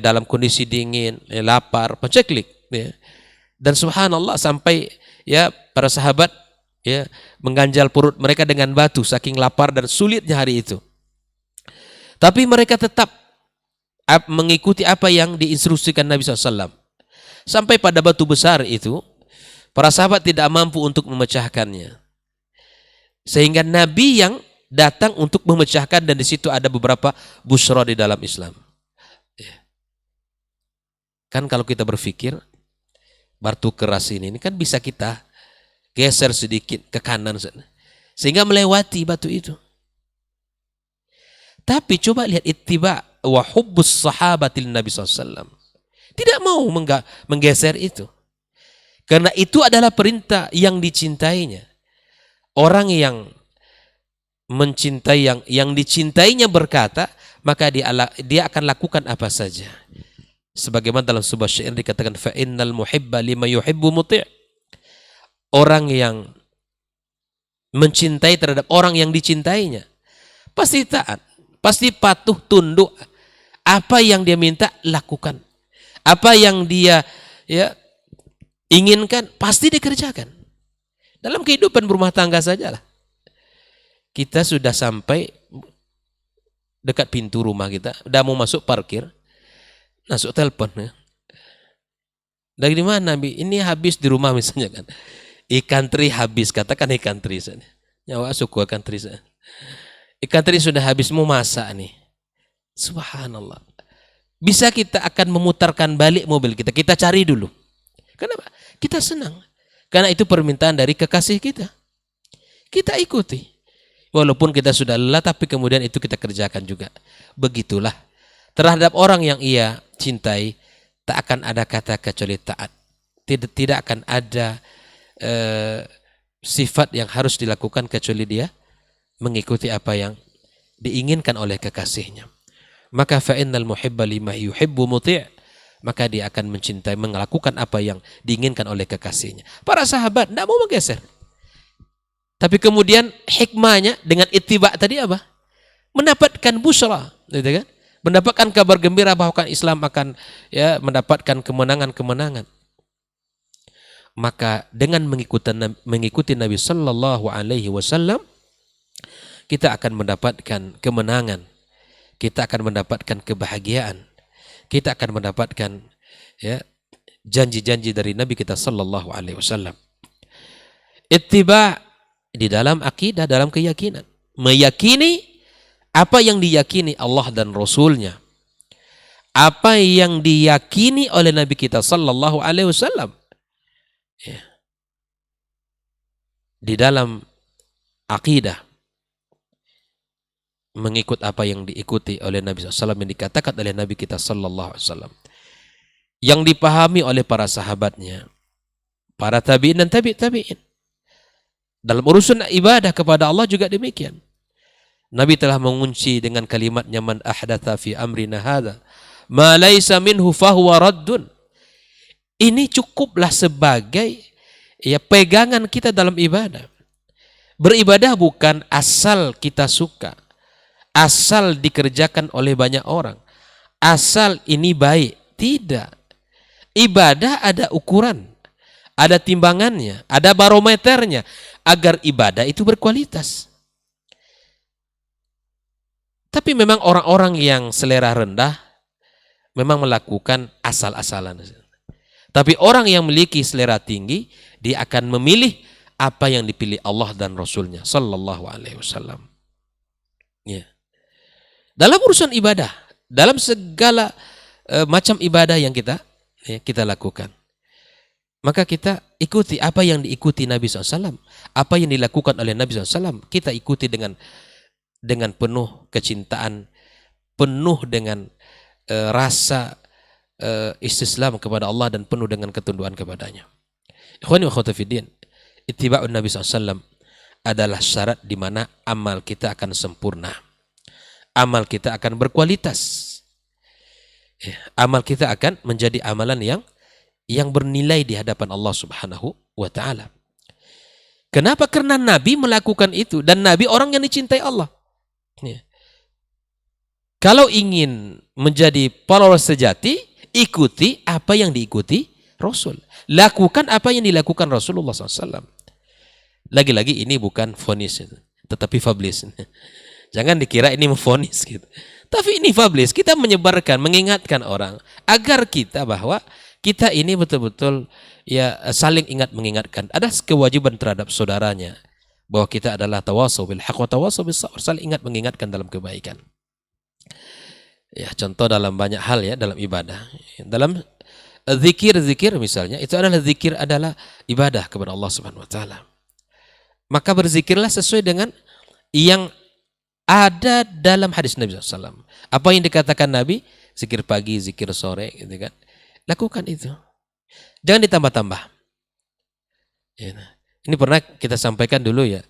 dalam kondisi dingin, lapar, paceklik, ya. Dan subhanallah sampai para sahabat mengganjal perut mereka dengan batu saking lapar dan sulitnya hari itu. Tapi mereka tetap mengikuti apa yang diinstruksikan Nabi SAW. Sampai pada batu besar itu, para sahabat tidak mampu untuk memecahkannya. Sehingga Nabi yang datang untuk memecahkan, dan di situ ada beberapa busyra di dalam Islam. Kan kalau kita berpikir, batu keras ini kan bisa kita geser sedikit ke kanan sehingga melewati batu itu. Tapi coba lihat ittiba wa hubbus sahabatil Nabi SAW. Tidak mau menggeser itu. Karena itu adalah perintah yang dicintainya. Orang yang mencintai yang dicintainya berkata, maka dia akan lakukan apa saja. Sebagaimana dalam sebuah syair dikatakan, fa innal muhibba lima yuhibbu muti'. Orang yang mencintai terhadap orang yang dicintainya pasti taat, pasti patuh tunduk. Apa yang dia minta lakukan. Apa yang dia inginkan, pasti dikerjakan. Dalam kehidupan berumah tangga sajalah. Kita sudah sampai dekat pintu rumah kita, udah mau masuk parkir, masuk telepon. Ya. Dari mana, Bi? Ini habis di rumah misalnya kan. Ikan teri habis, katakan ikan teri saja. Nyawa suku ikan teri saja. Ikan teri sudah habis, mau masak nih. Subhanallah. Bisa kita akan memutarkan balik mobil kita. Kita cari dulu. Kenapa? Kita senang. Karena itu permintaan dari kekasih kita. Kita ikuti. Walaupun kita sudah lelah, tapi kemudian itu kita kerjakan juga. Begitulah. Terhadap orang yang ia cintai, tak akan ada kata kecuali taat. Tidak akan ada sifat yang harus dilakukan kecuali dia mengikuti apa yang diinginkan oleh kekasihnya. Maka fa'innal muhibba lima yuhibbu muti', maka dia akan mencintai, melakukan apa yang diinginkan oleh kekasihnya. Para sahabat tidak mau menggeser. Tapi kemudian hikmahnya dengan ittiba tadi apa? Mendapatkan busra, gitu kan? Mendapatkan kabar gembira bahwa Islam akan ya mendapatkan kemenangan-kemenangan. Maka dengan mengikuti Nabi Sallallahu Alaihi Wasallam, kita akan mendapatkan kemenangan, kita akan mendapatkan kebahagiaan, kita akan mendapatkan ya janji-janji dari Nabi kita Sallallahu Alaihi Wasallam. Ittiba di dalam akidah, dalam keyakinan, meyakini apa yang diyakini Allah dan Rasulnya, apa yang diyakini oleh Nabi kita Sallallahu Alaihi Wasallam. Ya. Di dalam akidah mengikut apa yang diikuti oleh Nabi SAW, yang dikatakan oleh Nabi kita Sallallahu Alaihi Wasallam, yang dipahami oleh para sahabatnya, para tabi'in dan tabi'in. Dalam urusan ibadah kepada Allah juga demikian. Nabi telah mengunci dengan kalimatnya, man ahdatha fi amrina hadza ma laisa minhu fahuwa raddun. Ini cukuplah sebagai ya pegangan kita dalam ibadah. Beribadah bukan asal kita suka, asal dikerjakan oleh banyak orang, asal ini baik. Tidak. Ibadah ada ukuran, ada timbangannya, ada barometernya, agar ibadah itu berkualitas. Tapi memang orang-orang yang selera rendah memang melakukan asal-asalan. Tapi orang yang memiliki selera tinggi, dia akan memilih apa yang dipilih Allah dan Rasulnya Sallallahu Alaihi Wasallam. Ya. Dalam urusan ibadah, dalam segala macam ibadah yang kita lakukan, maka kita ikuti apa yang diikuti Nabi SAW, apa yang dilakukan oleh Nabi SAW, kita ikuti dengan penuh kecintaan, penuh dengan rasa istislam kepada Allah dan penuh dengan ketunduan kepadanya. Ikhwani wa akhwati fiddin, ittiba'un Nabi SAW adalah syarat di mana amal kita akan sempurna. Amal kita akan berkualitas. Amal kita akan menjadi amalan yang bernilai di hadapan Allah Subhanahu wa taala. Kenapa? Karena Nabi melakukan itu dan Nabi orang yang dicintai Allah. Kalau ingin menjadi follower sejati, ikuti apa yang diikuti Rasul. Lakukan apa yang dilakukan Rasulullah SAW. Lagi-lagi ini bukan vonis, tetapi fablis. Jangan dikira ini memvonis gitu. Tapi ini fablis, kita menyebarkan, mengingatkan orang agar kita bahwa kita ini betul-betul ya saling ingat mengingatkan. Ada kewajiban terhadap saudaranya bahwa kita adalah tawasau bil haq wa tawasau bis sabr, saling ingat mengingatkan dalam kebaikan. Ya, contoh dalam banyak hal ya dalam ibadah. Dalam zikir misalnya, itu adalah ibadah kepada Allah Subhanahu wa taala. Maka berzikirlah sesuai dengan yang ada dalam hadis Nabi SAW. Apa yang dikatakan Nabi, zikir pagi, zikir sore, gitu kan. Lakukan itu. Jangan ditambah-tambah. Ya, ini pernah kita sampaikan dulu ya.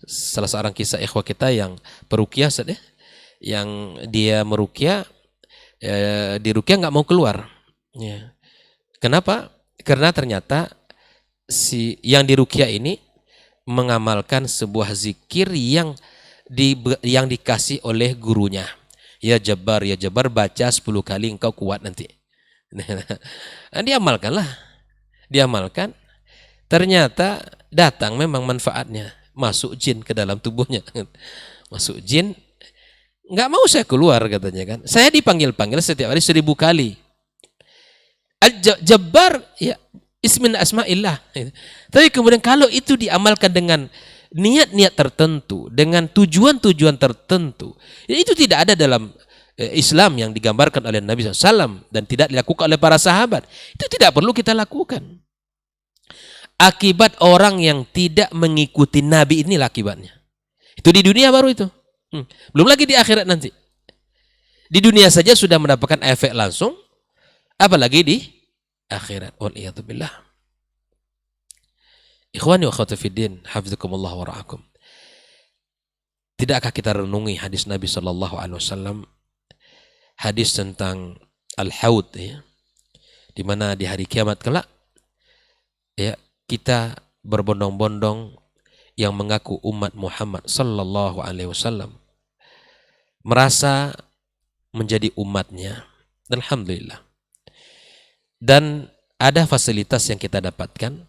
Salah seorang kisah ikhwah kita yang peruqyah ya, yang dia meruqyah, di ruqyah nggak mau keluar. Ya. Kenapa? Karena ternyata si yang di ruqyah ini mengamalkan sebuah zikir yang dikasih oleh gurunya. Ya Jabbar baca 10 kali engkau kuat nanti. Nah, dia amalkanlah. diamalkan, ternyata datang memang manfaatnya, masuk jin ke dalam tubuhnya. Masuk jin, nggak mau saya keluar katanya kan. Saya dipanggil-panggil setiap hari 1000 kali. Jabbar ya ismin asma'illah. Tapi kemudian kalau itu diamalkan dengan niat-niat tertentu, dengan tujuan-tujuan tertentu, ya itu tidak ada dalam Islam yang digambarkan oleh Nabi SAW dan tidak dilakukan oleh para sahabat. Itu tidak perlu kita lakukan. Akibat orang yang tidak mengikuti Nabi, inilah akibatnya. Itu di dunia baru itu. Belum lagi di akhirat nanti. Di dunia saja sudah mendapatkan efek langsung, apalagi di akhirat. Waliyadzubillah. Ikhwani wa akhwati fiddin, hafizakumullah wa ra'akum. Tidakkah kita renungi hadis Nabi SAW, hadis tentang al-haud, ya, di mana di hari kiamat kelak, ya, kita berbondong-bondong yang mengaku umat Muhammad sallallahu alaihi wasallam merasa menjadi umatnya. Alhamdulillah. Dan ada fasilitas yang kita dapatkan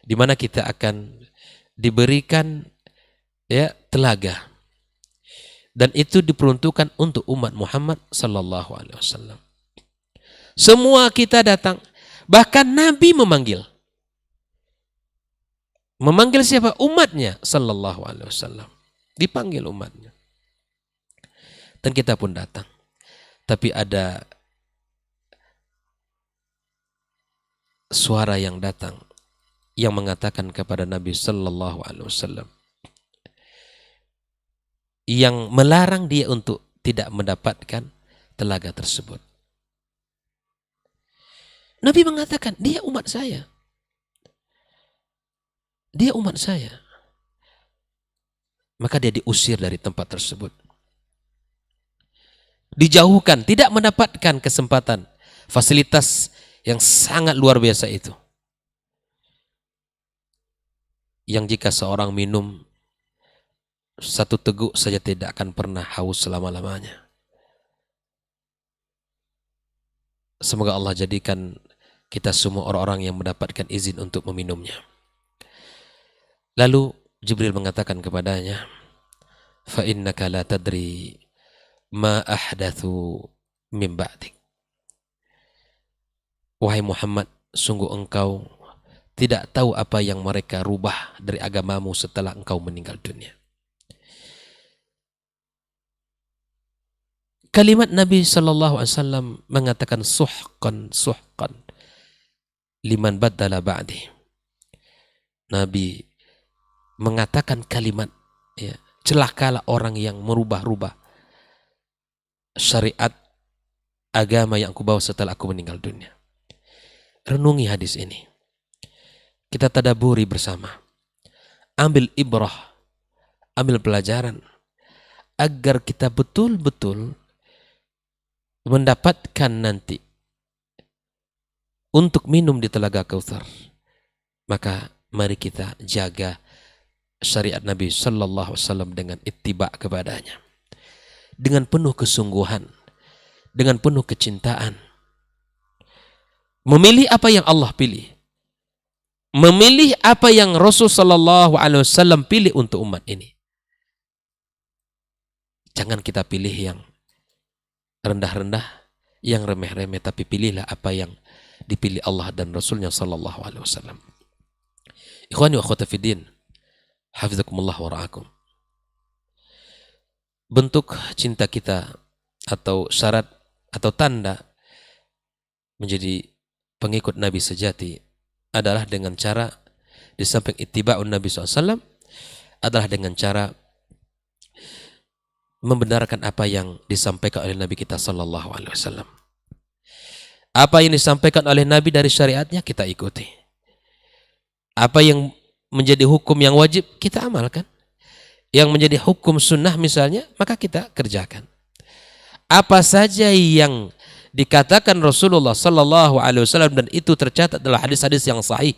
di mana kita akan diberikan ya telaga. Dan itu diperuntukkan untuk umat Muhammad sallallahu alaihi wasallam. Semua kita datang, bahkan Nabi memanggil. Memanggil siapa? Umatnya sallallahu alaihi wasallam. Dipanggil umatnya. Dan kita pun datang. Tapi ada suara yang datang yang mengatakan kepada Nabi sallallahu alaihi wasallam, yang melarang dia untuk tidak mendapatkan telaga tersebut. Nabi mengatakan, dia umat saya. Dia umat saya. Maka dia diusir dari tempat tersebut. Dijauhkan, tidak mendapatkan kesempatan, fasilitas yang sangat luar biasa itu. Yang jika seorang minum satu teguk saja tidak akan pernah haus selama-lamanya. Semoga Allah jadikan kita semua orang-orang yang mendapatkan izin untuk meminumnya. Lalu Jibril mengatakan kepadanya, fa innaka la tadri ma ahdathu min ba'dik. Wahai Muhammad, sungguh engkau tidak tahu apa yang mereka rubah dari agamamu setelah engkau meninggal dunia. Kalimat Nabi SAW mengatakan suhqan liman baddala ba'di. Nabi mengatakan kalimat, ya, celakalah orang yang merubah-rubah syariat agama yang aku bawa setelah aku meninggal dunia. Renungi hadis ini. Kita tadaburi bersama. Ambil ibrah, ambil pelajaran agar kita betul-betul mendapatkan nanti untuk minum di Telaga Kautsar. Maka mari kita jaga syariat Nabi sallallahu alaihi wasallam dengan ittiba kepadanya. Dengan penuh kesungguhan, dengan penuh kecintaan. Memilih apa yang Allah pilih. Memilih apa yang Rasul sallallahu alaihi wasallam pilih untuk umat ini. Jangan kita pilih yang rendah-rendah, yang remeh-remeh, tapi pilihlah apa yang dipilih Allah dan Rasulnya sallallahu alaihi wasallam. Ikhwani wa akhwati fiddin, hafizakumullah wa ra'akum. Bentuk cinta kita atau syarat atau tanda menjadi pengikut Nabi sejati adalah dengan cara, di samping ittiba'un Nabi SAW, adalah dengan cara membenarkan apa yang disampaikan oleh Nabi kita Sallallahu Alaihi Wasallam. Apa yang disampaikan oleh Nabi dari syariatnya kita ikuti. Apa yang menjadi hukum yang wajib kita amalkan. Yang menjadi hukum sunnah misalnya, maka kita kerjakan. Apa saja yang dikatakan Rasulullah Sallallahu Alaihi Wasallam dan itu tercatat dalam hadis-hadis yang sahih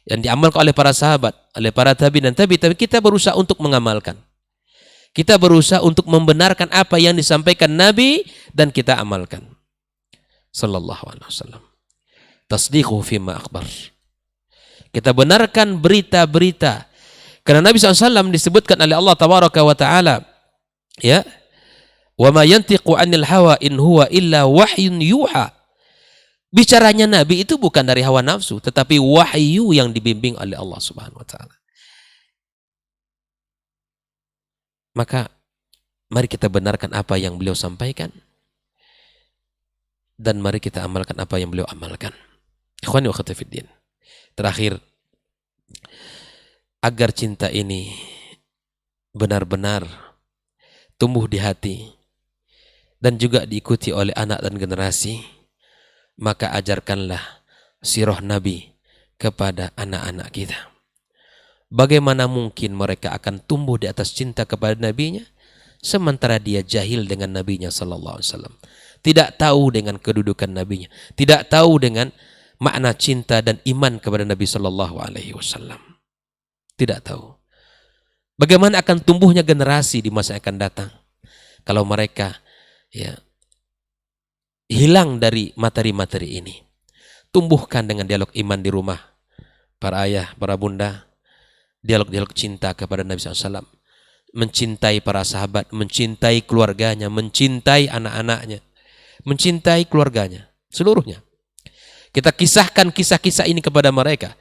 yang diamalkan oleh para sahabat, oleh para tabi'in dan tabi'in, kita berusaha untuk mengamalkan. Kita berusaha untuk membenarkan apa yang disampaikan Nabi dan kita amalkan. Sallallahu Alaihi Wasallam. tasdiquhu fima akhbar. Kita benarkan berita-berita. Karena Nabi SAW disebutkan oleh Allah Tabaraka wa Ta'ala, ya, wa ma yantiqu 'anil hawa in huwa illa wahyun yuha. Bicaranya Nabi itu bukan dari hawa nafsu, tetapi wahyu yang dibimbing oleh Allah Subhanahu wa Ta'ala. Maka mari kita benarkan apa yang beliau sampaikan, dan mari kita amalkan apa yang beliau amalkan. Ikhwani wa akhwati fiddin. Terakhir, agar cinta ini benar-benar tumbuh di hati dan juga diikuti oleh anak dan generasi, maka ajarkanlah sirah Nabi kepada anak-anak kita. Bagaimana mungkin mereka akan tumbuh di atas cinta kepada nabinya sementara dia jahil dengan nabinya sallallahu alaihi wasallam, tidak tahu dengan kedudukan nabinya, tidak tahu dengan makna cinta dan iman kepada Nabi sallallahu alaihi wasallam. Tidak tahu. Bagaimana akan tumbuhnya generasi di masa yang akan datang kalau mereka ya hilang dari materi-materi ini. Tumbuhkan dengan dialog iman di rumah, para ayah, para bunda, dialog-dialog cinta kepada Nabi SAW, mencintai para sahabat, mencintai keluarganya, mencintai anak-anaknya, mencintai keluarganya, seluruhnya. Kita kisahkan kisah-kisah ini kepada mereka,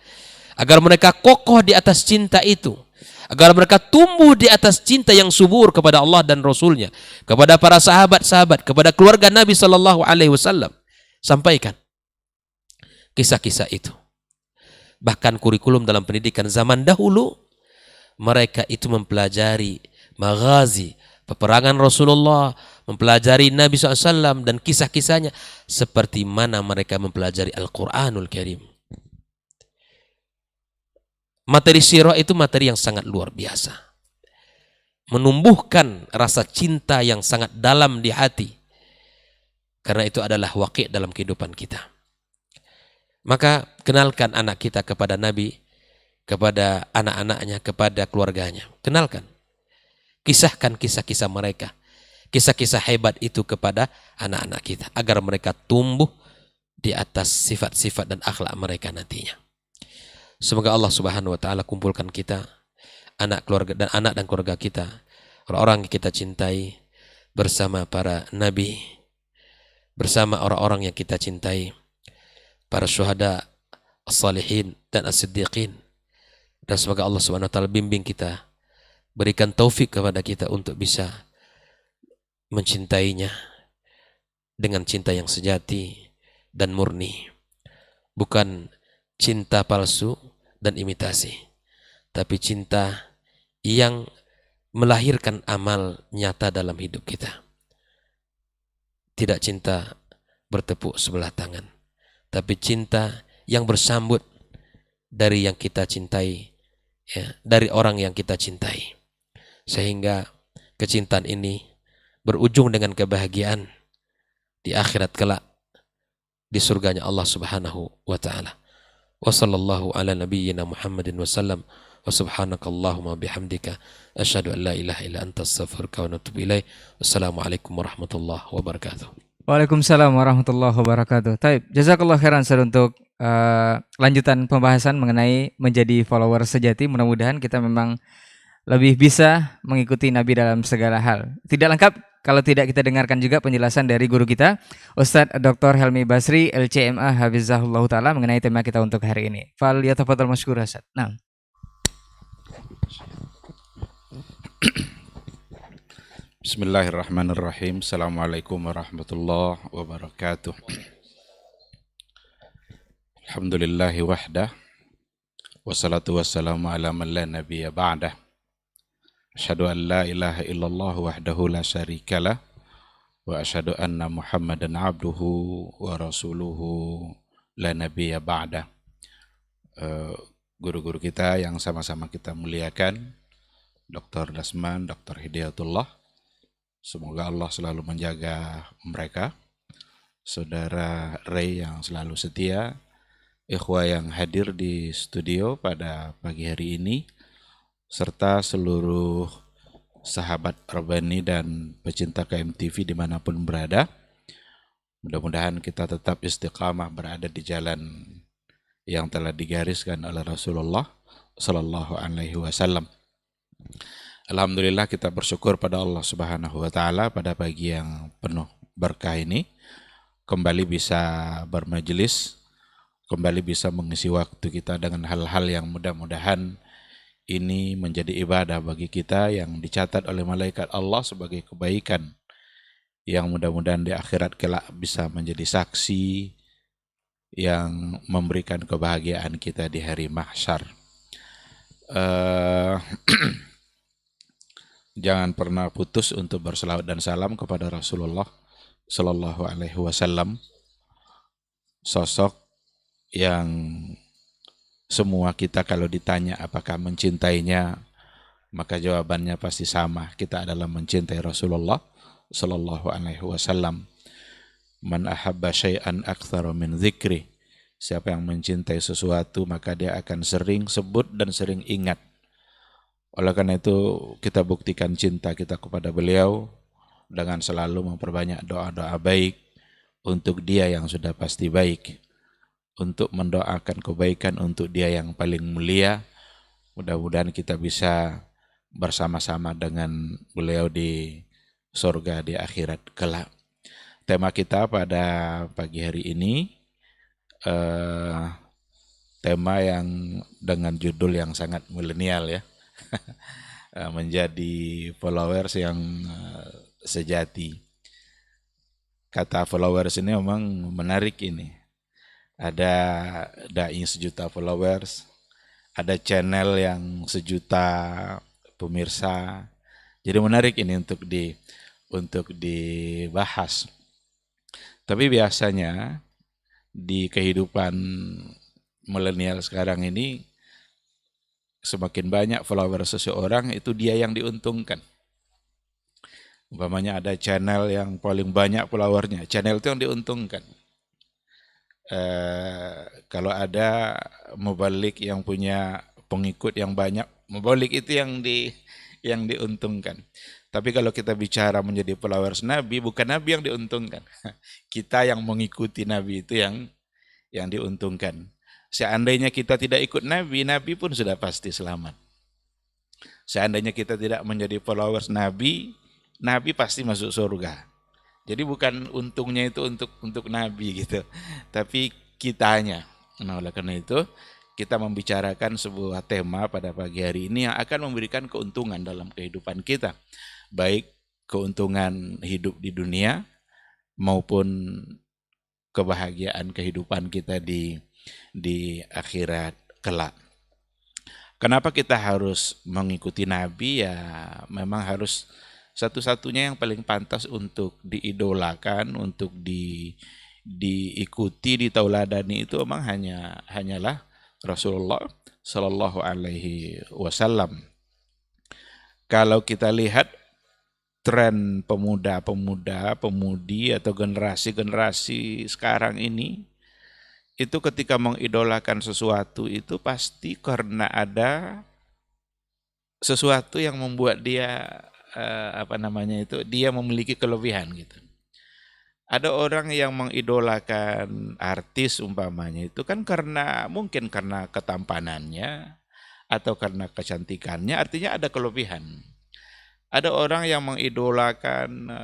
agar mereka kokoh di atas cinta itu, agar mereka tumbuh di atas cinta yang subur kepada Allah dan Rasulnya, kepada para sahabat-sahabat, kepada keluarga Nabi SAW. Sampaikan kisah-kisah itu. Bahkan kurikulum dalam pendidikan zaman dahulu, mereka itu mempelajari maghazi, peperangan Rasulullah, mempelajari Nabi SAW dan kisah-kisahnya seperti mana mereka mempelajari Al-Quranul Karim. Materi sirah itu materi yang sangat luar biasa, menumbuhkan rasa cinta yang sangat dalam di hati, karena itu adalah waqi' dalam kehidupan kita. Maka kenalkan anak kita kepada Nabi, kepada anak-anaknya, kepada keluarganya. Kenalkan, kisahkan kisah-kisah mereka, kisah-kisah hebat itu kepada anak-anak kita, agar mereka tumbuh di atas sifat-sifat dan akhlak mereka nantinya. Semoga Allah Subhanahu wa Ta'ala kumpulkan kita, anak dan keluarga kita, orang-orang yang kita cintai, bersama para nabi, bersama orang-orang yang kita cintai, para syuhada, as-salihin dan as-siddiqin. Dan semoga Allah Subhanahu wa Ta'ala bimbing kita, berikan taufik kepada kita untuk bisa mencintainya dengan cinta yang sejati dan murni, bukan cinta palsu dan imitasi, tapi cinta yang melahirkan amal nyata dalam hidup kita. Tidak cinta bertepuk sebelah tangan, tapi cinta yang bersambut dari yang kita cintai, ya, dari orang yang kita cintai, sehingga kecintaan ini berujung dengan kebahagiaan di akhirat kelak, di surganya Allah Subhanahu wa Ta'ala. Wa sallallahu ala nabiyyina Muhammadin wa sallam, wa subhanakallahumma bihamdika asyhadu an la ilaha illa anta astaghfiruka wa atubu ilaik. Wassalamualaikum warahmatullahi wabarakatuh. Waalaikumsalam warahmatullahi wabarakatuh. Taib, jazakallah khairan Ustaz untuk lanjutan pembahasan mengenai menjadi follower sejati. Mudah-mudahan kita memang lebih bisa mengikuti Nabi dalam segala hal. Tidak lengkap kalau tidak kita dengarkan juga penjelasan dari guru kita, Ustadz Dr. Helmi Basri, LCMA Hafizahullah Ta'ala, mengenai tema kita untuk hari ini. Fal yatafadhal masykur Ustadz. Nah. Bismillahirrahmanirrahim. Assalamualaikum warahmatullahi wabarakatuh. Alhamdulillahi wahdah, wassalatu wassalamu ala man la nabiyya ba'dah. Asyhadu an la ilaha illallah wahdahu la syarikalah, wa asyhadu anna Muhammadan abduhu wa rasuluhu la nabiyya ba'dah. Guru-guru kita yang sama-sama kita muliakan, Dr. Dasman, Dr. Hidayatullah, semoga Allah selalu menjaga mereka. Saudara Ray yang selalu setia, ikhwah yang hadir di studio pada pagi hari ini, serta seluruh sahabat Rabbani dan pecinta KMTV dimanapun berada. Mudah-mudahan kita tetap istiqamah berada di jalan yang telah digariskan oleh Rasulullah Sallallahu Alaihi Wasallam. Alhamdulillah, kita bersyukur pada Allah Subhanahu Wa Taala pada pagi yang penuh berkah ini kembali bisa bermajelis, kembali bisa mengisi waktu kita dengan hal-hal yang mudah-mudahan ini menjadi ibadah bagi kita yang dicatat oleh malaikat Allah sebagai kebaikan, yang mudah-mudahan di akhirat kelak bisa menjadi saksi yang memberikan kebahagiaan kita di hari mahsyar. Jangan pernah putus untuk berselawat dan salam kepada Rasulullah Sallallahu Alaihi Wasallam, sosok yang semua kita kalau ditanya apakah mencintainya, maka jawabannya pasti sama. Kita adalah mencintai Rasulullah Sallallahu Alaihi Wasallam. Man ahabba syai'an aktsara min dzikri. Siapa yang mencintai sesuatu maka dia akan sering sebut dan sering ingat. Oleh karena itu kita buktikan cinta kita kepada beliau dengan selalu memperbanyak doa-doa baik untuk dia yang sudah pasti baik, untuk mendoakan kebaikan untuk dia yang paling mulia. Mudah-mudahan kita bisa bersama-sama dengan beliau di surga di akhirat kelak. Tema kita pada pagi hari ini tema yang dengan judul yang sangat milenial ya. Menjadi followers yang sejati. Kata followers ini memang menarik ini. Ada dai 1 juta followers, ada channel yang 1 juta pemirsa. Jadi menarik ini untuk dibahas. Tapi biasanya di kehidupan milenial sekarang ini semakin banyak followers seseorang itu dia yang diuntungkan. Umpamanya ada channel yang paling banyak followernya, channel itu yang diuntungkan. Kalau ada mubalik yang punya pengikut yang banyak, mubalik itu yang diuntungkan. Tapi kalau kita bicara menjadi followers Nabi, bukan Nabi yang diuntungkan. Kita yang mengikuti Nabi itu yang diuntungkan. Seandainya kita tidak ikut Nabi, Nabi pun sudah pasti selamat. Seandainya kita tidak menjadi followers Nabi, Nabi pasti masuk surga. Jadi bukan untungnya itu untuk Nabi gitu, tapi kitanya. Nah, oleh karena itu kita membicarakan sebuah tema pada pagi hari ini yang akan memberikan keuntungan dalam kehidupan kita, baik keuntungan hidup di dunia maupun kebahagiaan kehidupan kita di akhirat kelak. Kenapa kita harus mengikuti Nabi? Ya memang harus satu-satunya yang paling pantas untuk diidolakan, untuk diikuti, ditauladani itu memang hanyalah Rasulullah Sallallahu Alaihi Wasallam. Kalau kita lihat tren pemudi atau generasi sekarang ini, itu ketika mengidolakan sesuatu itu pasti karena ada sesuatu yang membuat dia dia memiliki kelebihan gitu. Ada orang yang mengidolakan artis umpamanya itu kan mungkin karena ketampanannya atau karena kecantikannya, artinya ada kelebihan. Ada orang yang mengidolakan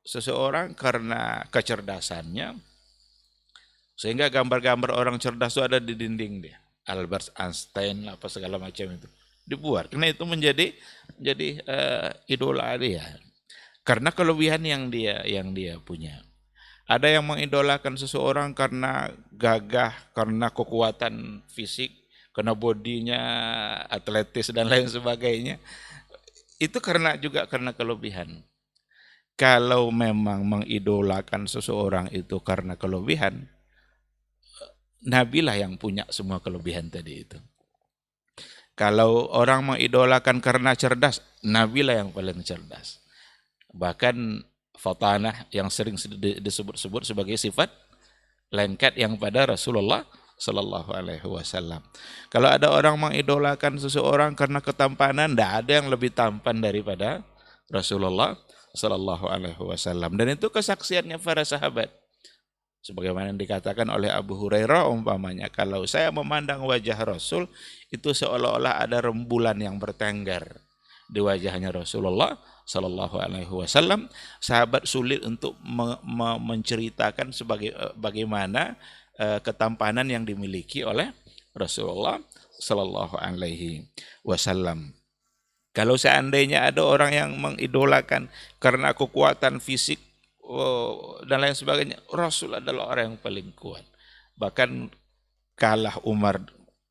seseorang karena kecerdasannya, sehingga gambar-gambar orang cerdas itu ada di dinding dia. Albert Einstein apa segala macam itu dibuat. Karena itu menjadi idola dia. Karena kelebihan yang dia punya. Ada yang mengidolakan seseorang karena gagah, karena kekuatan fisik, karena bodinya atletis dan lain sebagainya. Itu karena kelebihan. Kalau memang mengidolakan seseorang itu karena kelebihan, Nabi lah yang punya semua kelebihan tadi itu. Kalau orang mengidolakan karena cerdas, Nabi lah yang paling cerdas. Bahkan fatanah yang sering disebut-sebut sebagai sifat lengket yang pada Rasulullah Sallallahu Alaihi Wasallam. Kalau ada orang mengidolakan seseorang karena ketampanan, tidak ada yang lebih tampan daripada Rasulullah Sallallahu Alaihi Wasallam. Dan itu kesaksiannya para sahabat. Sebagaimana yang dikatakan oleh Abu Hurairah umpamanya, kalau saya memandang wajah Rasul, itu seolah-olah ada rembulan yang bertengger di wajahnya Rasulullah Sallallahu Alaihi Wasallam. Sahabat sulit untuk menceritakan bagaimana ketampanan yang dimiliki oleh Rasulullah Sallallahu Alaihi Wasallam. Kalau seandainya ada orang yang mengidolakan karena kekuatan fisik dan lain sebagainya, Rasul adalah orang yang paling kuat. Bahkan kalah Umar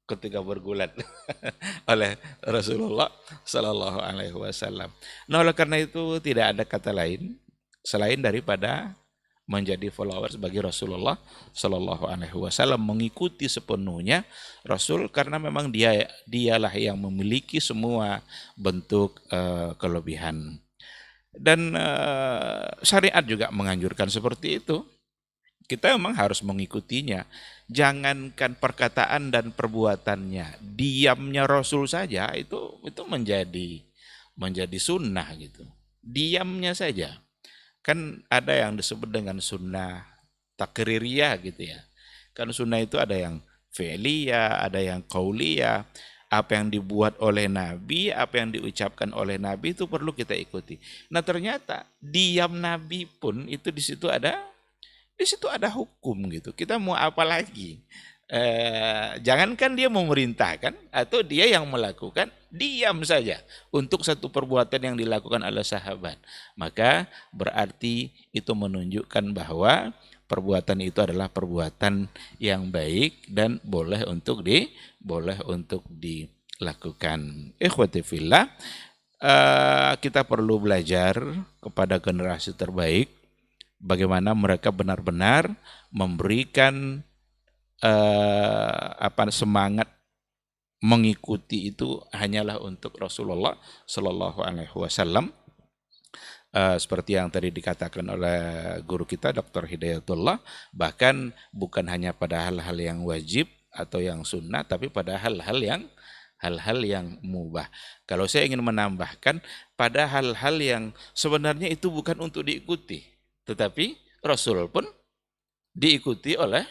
ketika bergulat oleh Rasulullah Sallallahu Alaihi Wasallam. Nah, oleh karena itu tidak ada kata lain selain daripada menjadi followers bagi Rasulullah Sallallahu Alaihi Wasallam, mengikuti sepenuhnya Rasul, karena memang dialah yang memiliki semua bentuk kelebihan. Dan syariat juga menganjurkan seperti itu. Kita memang harus mengikutinya. Jangankan perkataan dan perbuatannya, diamnya Rasul saja itu menjadi sunnah gitu. Diamnya saja. Kan ada yang disebut dengan sunnah takririyah gitu ya. Kan sunnah itu ada yang fi'liyah, ada yang qauliyah. Apa yang dibuat oleh Nabi, apa yang diucapkan oleh Nabi itu perlu kita ikuti. Nah, ternyata diam Nabi pun itu di situ ada hukum gitu. Kita mau apa lagi? Jangankan dia memerintahkan atau dia yang melakukan, diam saja untuk satu perbuatan yang dilakukan oleh sahabat. Maka berarti itu menunjukkan bahwa perbuatan itu adalah perbuatan yang baik dan boleh untuk dilakukan. Ikhwati fillah, kita perlu belajar kepada generasi terbaik bagaimana mereka benar-benar memberikan semangat mengikuti itu hanyalah untuk Rasulullah Sallallahu Alaihi Wasallam. Seperti yang tadi dikatakan oleh guru kita Dr. Hidayatullah, bahkan bukan hanya pada hal-hal yang wajib atau yang sunnah, tapi pada hal-hal yang mubah. Kalau saya ingin menambahkan pada hal-hal yang sebenarnya itu bukan untuk diikuti, tetapi Rasul pun diikuti oleh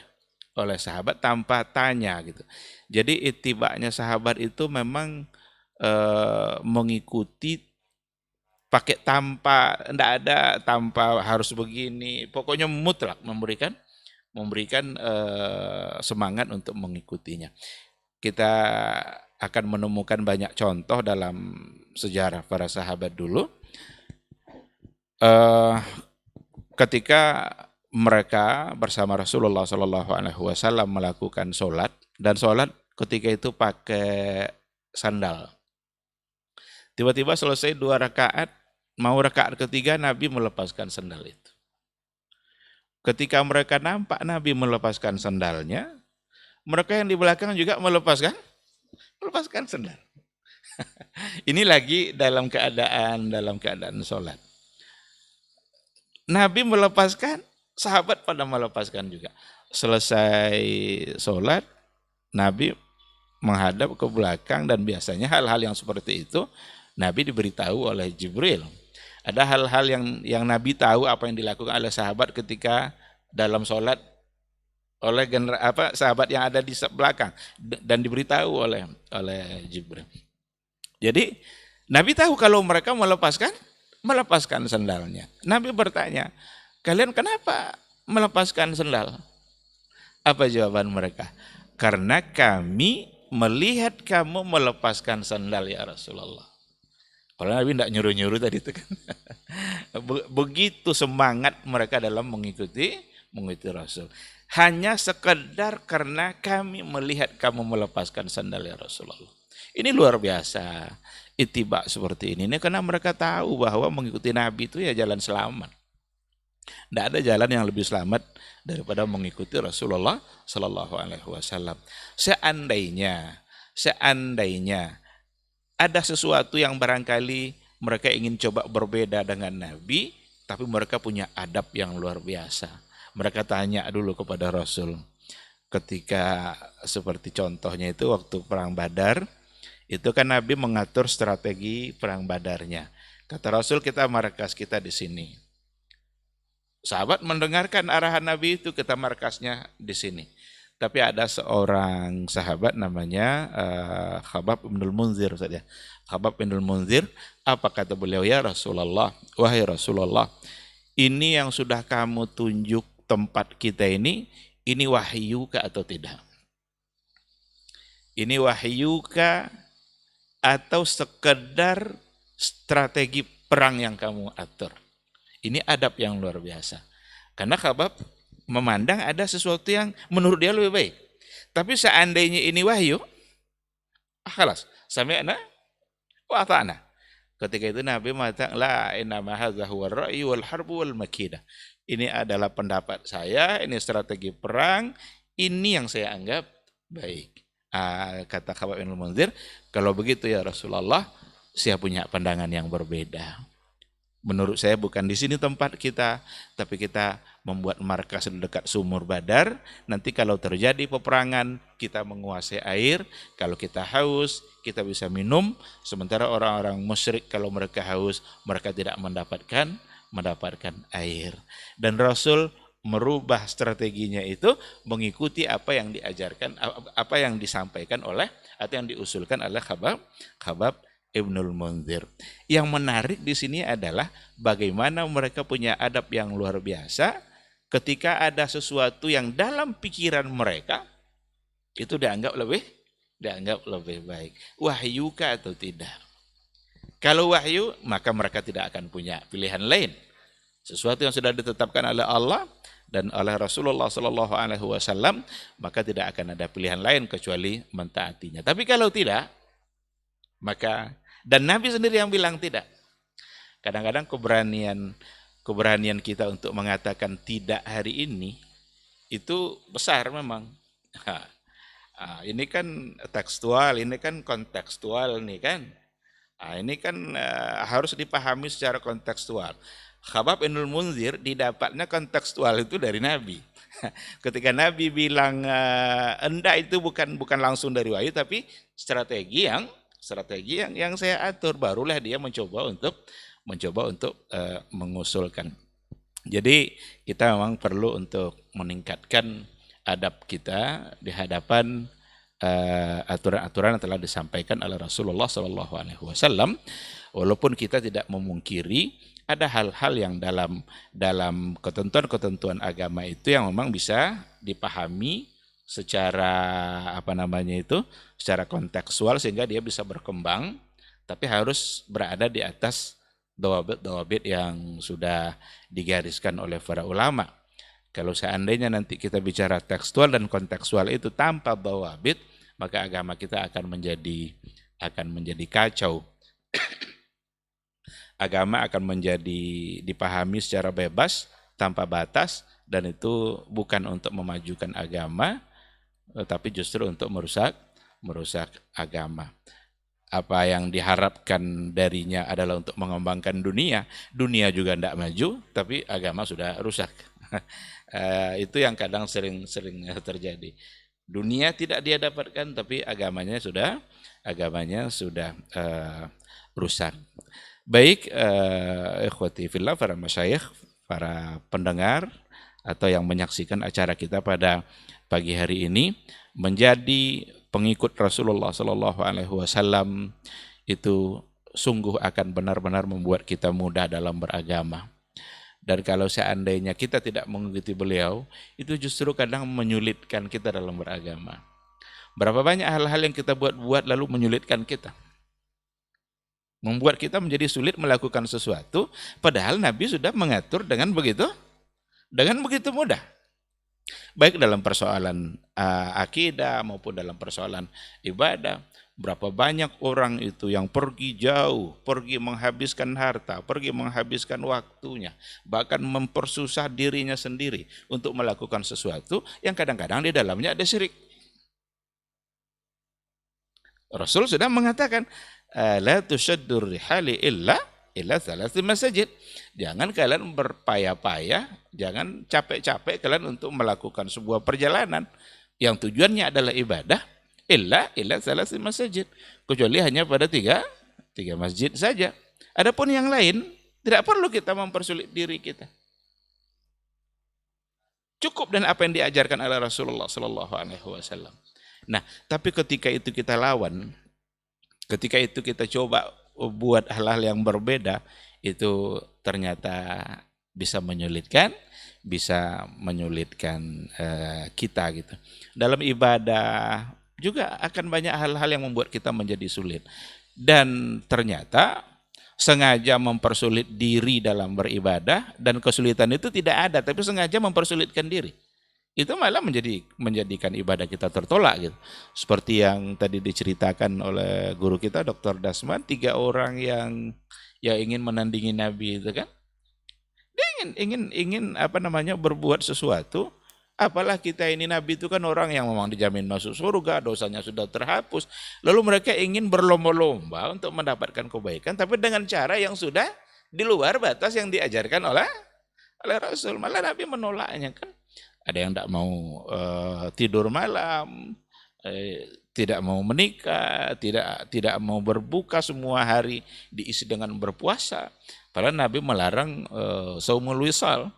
sahabat tanpa tanya gitu. Jadi itibanya sahabat itu memang mengikuti pakai tanpa harus begini, pokoknya mutlak memberikan semangat untuk mengikutinya. Kita akan menemukan banyak contoh dalam sejarah para sahabat dulu. Ketika mereka bersama Rasulullah Sallallahu Alaihi Wasallam melakukan sholat, dan sholat ketika itu pakai sandal. Tiba-tiba selesai 2 rakaat, mau rakaat ketiga Nabi melepaskan sandal itu. Ketika mereka nampak Nabi melepaskan sandalnya, mereka yang di belakang juga melepaskan sandal. Ini lagi dalam keadaan sholat. Nabi melepaskan, sahabat pada melepaskan juga. Selesai sholat, Nabi menghadap ke belakang, dan biasanya hal-hal yang seperti itu Nabi diberitahu oleh Jibril. Ada hal-hal yang Nabi tahu apa yang dilakukan oleh sahabat ketika dalam sholat oleh sahabat yang ada di belakang, dan diberitahu oleh Jibril. Jadi Nabi tahu kalau mereka melepaskan sandalnya. Nabi bertanya, kalian kenapa melepaskan sandal? Apa jawaban mereka? Karena kami melihat kamu melepaskan sandal ya Rasulullah. Kalau Nabi tidak nyuruh-nyuruh tadi itu kan. Begitu semangat mereka dalam mengikuti Rasul. Hanya sekedar karena kami melihat kamu melepaskan sandal ya Rasulullah. Ini luar biasa ittiba seperti ini. Ini karena mereka tahu bahwa mengikuti Nabi itu ya jalan selamat. Tidak ada jalan yang lebih selamat daripada mengikuti Rasulullah Sallallahu Alaihi Wasallam. Seandainya ada sesuatu yang barangkali mereka ingin coba berbeda dengan Nabi, tapi mereka punya adab yang luar biasa. Mereka tanya dulu kepada Rasul. Ketika seperti contohnya itu waktu perang Badar, itu kan Nabi mengatur strategi perang Badarnya. Kata Rasul, kita markas kita di sini. Sahabat mendengarkan arahan Nabi itu, kita markasnya di sini. Tapi ada seorang sahabat namanya Khabbab bin Munzir saja. Khabbab bin Munzir, apa kata beliau? Ya Rasulullah, wahai Rasulullah, ini yang sudah kamu tunjuk tempat kita ini wahyu kah atau tidak? Ini wahyu kah atau sekedar strategi perang yang kamu atur? Ini adab yang luar biasa. Karena Khabbab memandang ada sesuatu yang menurut dia lebih baik. Tapi seandainya ini wahyu, khalas, sami'na wa ata'na. Ketika itu Nabi mengatakan, la innama hadza huwa ar-ra'yu wal harbu wal makidah. Ini adalah pendapat saya, ini strategi perang, ini yang saya anggap baik. Kata Khabbab bin Munzir, kalau begitu ya Rasulullah, saya punya pandangan yang berbeda. Menurut saya bukan di sini tempat kita, tapi kita membuat markas dekat sumur Badar. Nanti kalau terjadi peperangan, kita menguasai air. Kalau kita haus, kita bisa minum. Sementara orang-orang musyrik kalau mereka haus, mereka tidak mendapatkan air. Dan Rasul merubah strateginya itu mengikuti apa yang diajarkan, apa yang disampaikan oleh atau yang diusulkan oleh Khabbab Ibnul Munzir. Yang menarik di sini adalah bagaimana mereka punya adab yang luar biasa ketika ada sesuatu yang dalam pikiran mereka itu dianggap lebih baik. Wahyu kah atau tidak? Kalau wahyu, maka mereka tidak akan punya pilihan lain. Sesuatu yang sudah ditetapkan oleh Allah dan oleh Rasulullah SAW, maka tidak akan ada pilihan lain kecuali mentaatinya. Tapi kalau tidak, maka, dan Nabi sendiri yang bilang tidak. Kadang-kadang keberanian kita untuk mengatakan tidak hari ini itu besar memang. Ini kan tekstual, ini kan kontekstual nih kan. Ini kan harus dipahami secara kontekstual. Khabbab bin Munzir didapatnya kontekstual itu dari Nabi. Ketika Nabi bilang enggak, itu bukan langsung dari wahyu, tapi strategi yang saya atur, barulah dia mencoba untuk mengusulkan. Jadi kita memang perlu untuk meningkatkan adab kita di hadapan aturan-aturan yang telah disampaikan oleh Rasulullah SAW. Walaupun kita tidak memungkiri ada hal-hal yang dalam ketentuan-ketentuan agama itu yang memang bisa dipahami secara secara kontekstual sehingga dia bisa berkembang, tapi harus berada di atas dawabit yang sudah digariskan oleh para ulama. Kalau seandainya nanti kita bicara tekstual dan kontekstual itu tanpa dawabit, maka agama kita akan menjadi kacau. Agama akan menjadi dipahami secara bebas tanpa batas, dan itu bukan untuk memajukan agama, tapi justru untuk merusak agama. Apa yang diharapkan darinya adalah untuk mengembangkan dunia juga tidak maju, tapi agama sudah rusak. Itu yang kadang sering terjadi. Dunia tidak dia dapatkan, tapi agamanya sudah rusak. Baik, ikhwati fillah, para masyayikh, para pendengar atau yang menyaksikan acara kita pada pagi hari ini, menjadi pengikut Rasulullah SAW itu sungguh akan benar-benar membuat kita mudah dalam beragama. Dan kalau seandainya kita tidak mengikuti beliau, itu justru kadang menyulitkan kita dalam beragama. Berapa banyak hal-hal yang kita buat lalu menyulitkan kita, membuat kita menjadi sulit melakukan sesuatu, padahal Nabi sudah mengatur dengan begitu mudah. Baik dalam persoalan akidah maupun dalam persoalan ibadah. Berapa banyak orang itu yang pergi jauh, pergi menghabiskan harta, pergi menghabiskan waktunya, bahkan mempersusah dirinya sendiri untuk melakukan sesuatu yang kadang-kadang di dalamnya ada syirik. Rasul sudah mengatakan, la tushaddur rihali illa thalathi masajid. Jangan kalian berpayah-payah, jangan capek-capek kalian untuk melakukan sebuah perjalanan yang tujuannya adalah ibadah, illa thalathi masajid, kecuali hanya pada tiga masjid saja. Adapun yang lain tidak perlu kita mempersulit diri kita. Cukup dan apa yang diajarkan oleh Rasulullah Sallallahu Alaihi Wasallam. Nah, tapi ketika itu kita lawan, ketika itu kita coba buat hal-hal yang berbeda, itu ternyata bisa menyulitkan kita gitu. Dalam ibadah juga akan banyak hal-hal yang membuat kita menjadi sulit. Dan ternyata sengaja mempersulit diri dalam beribadah dan kesulitan itu tidak ada, tapi sengaja mempersulitkan diri. Itu malah menjadikan ibadah kita tertolak gitu. Seperti yang tadi diceritakan oleh guru kita Dr. Dasman, 3 orang yang ingin menandingi Nabi itu kan. Dia ingin berbuat sesuatu. Apalah kita ini Nabi itu kan orang yang memang dijamin masuk surga, dosanya sudah terhapus. Lalu mereka ingin berlomba-lomba untuk mendapatkan kebaikan, tapi dengan cara yang sudah di luar batas yang diajarkan oleh Rasul. Malah Nabi menolaknya kan. Ada yang tidak mau tidur malam, tidak mau menikah, tidak mau berbuka semua hari diisi dengan berpuasa. Padahal Nabi melarang saumul wisal.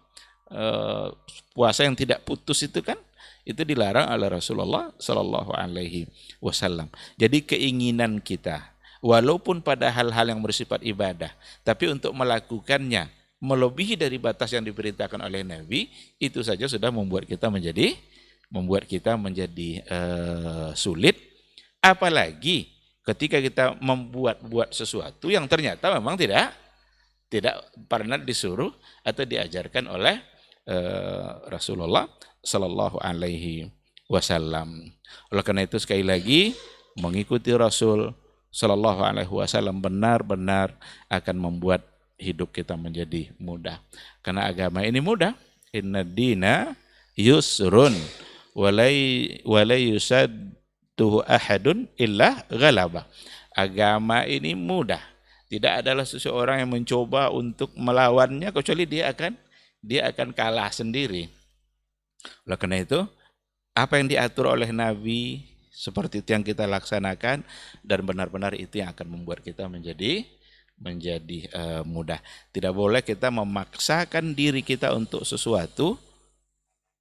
Puasa yang tidak putus itu kan, itu dilarang oleh Rasulullah Sallallahu Alaihi Wasallam. Jadi keinginan kita, walaupun pada hal-hal yang bersifat ibadah, tapi untuk melakukannya melebihi dari batas yang diperintahkan oleh Nabi, itu saja sudah membuat kita menjadi sulit. Apalagi ketika kita membuat sesuatu yang ternyata memang tidak pernah disuruh atau diajarkan oleh Rasulullah Sallallahu Alaihi Wasallam. Oleh karena itu sekali lagi mengikuti Rasul Sallallahu Alaihi Wasallam benar-benar akan membuat hidup kita menjadi mudah. Karena agama ini mudah. Inna dina yusrun walai yusadduhu ahadun illa ghalaba. Agama ini mudah. Tidak adalah seseorang yang mencoba untuk melawannya kecuali dia akan kalah sendiri. Oleh karena itu, apa yang diatur oleh Nabi seperti itu yang kita laksanakan, dan benar-benar itu yang akan membuat kita menjadi mudah. Tidak boleh kita memaksakan diri kita untuk sesuatu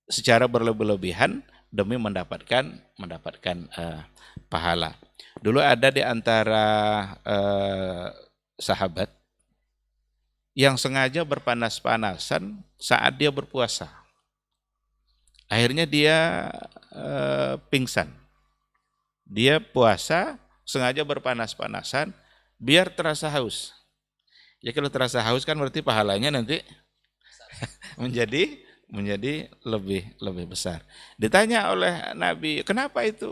secara berlebih-lebihan demi mendapatkan pahala. Dulu ada di antara sahabat yang sengaja berpanas-panasan saat dia berpuasa. Akhirnya dia pingsan. Dia puasa sengaja berpanas-panasan biar terasa haus. Ya kalau terasa haus kan berarti pahalanya nanti menjadi lebih besar. Ditanya oleh Nabi, kenapa itu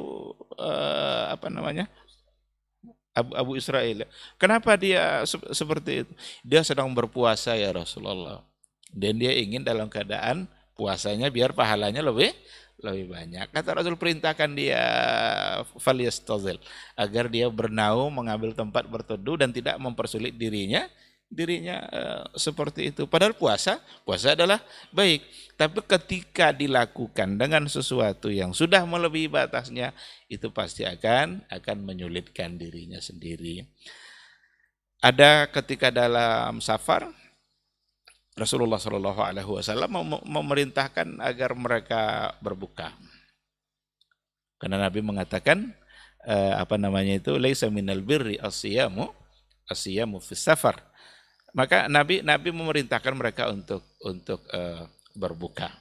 Abu Israel, kenapa dia seperti itu? Dia sedang berpuasa ya Rasulullah, dan dia ingin dalam keadaan puasanya biar pahalanya lebih banyak. Kata Rasul, perintahkan dia falyastazil, agar dia bernaung mengambil tempat berteduh dan tidak mempersulit dirinya seperti itu. Padahal puasa adalah baik, tapi ketika dilakukan dengan sesuatu yang sudah melebihi batasnya, itu pasti akan menyulitkan dirinya sendiri. Ada ketika dalam safar, Rasulullah Shallallahu Alaihi Wasallam memerintahkan agar mereka berbuka, karena Nabi mengatakan laisa minal birri as-siyamu fis safar. Maka Nabi memerintahkan mereka untuk berbuka.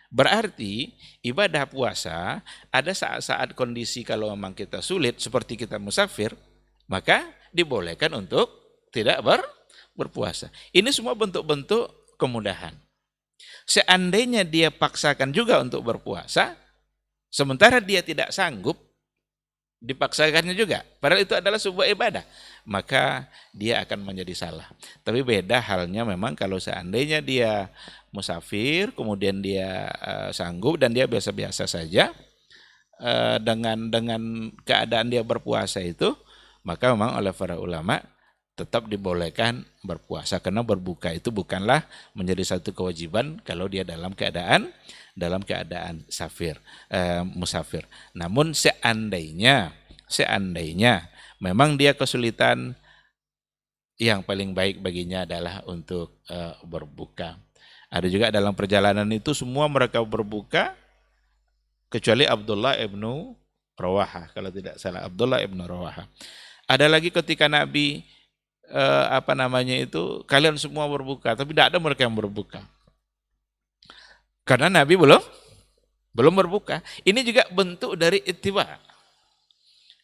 Berarti ibadah puasa ada saat-saat kondisi kalau memang kita sulit seperti kita musafir, maka dibolehkan untuk tidak berpuasa. Ini semua bentuk-bentuk kemudahan. Seandainya dia paksakan juga untuk berpuasa, sementara dia tidak sanggup, dipaksakannya juga, padahal itu adalah sebuah ibadah, maka dia akan menjadi salah. Tapi beda halnya memang kalau seandainya dia musafir, kemudian dia sanggup dan dia biasa-biasa saja dengan keadaan dia berpuasa itu, maka memang oleh para ulama tetap dibolehkan berpuasa, karena berbuka itu bukanlah menjadi satu kewajiban kalau dia dalam keadaan musafir. Namun seandainya memang dia kesulitan yang paling baik baginya adalah untuk berbuka. Ada juga dalam perjalanan itu semua mereka berbuka kecuali Abdullah ibnu Rawaha, kalau tidak salah Abdullah ibnu Rawaha. Ada lagi ketika Nabi kalian semua berbuka, tapi tidak ada mereka yang berbuka. Karena Nabi belum berbuka. Ini juga bentuk dari ittiba.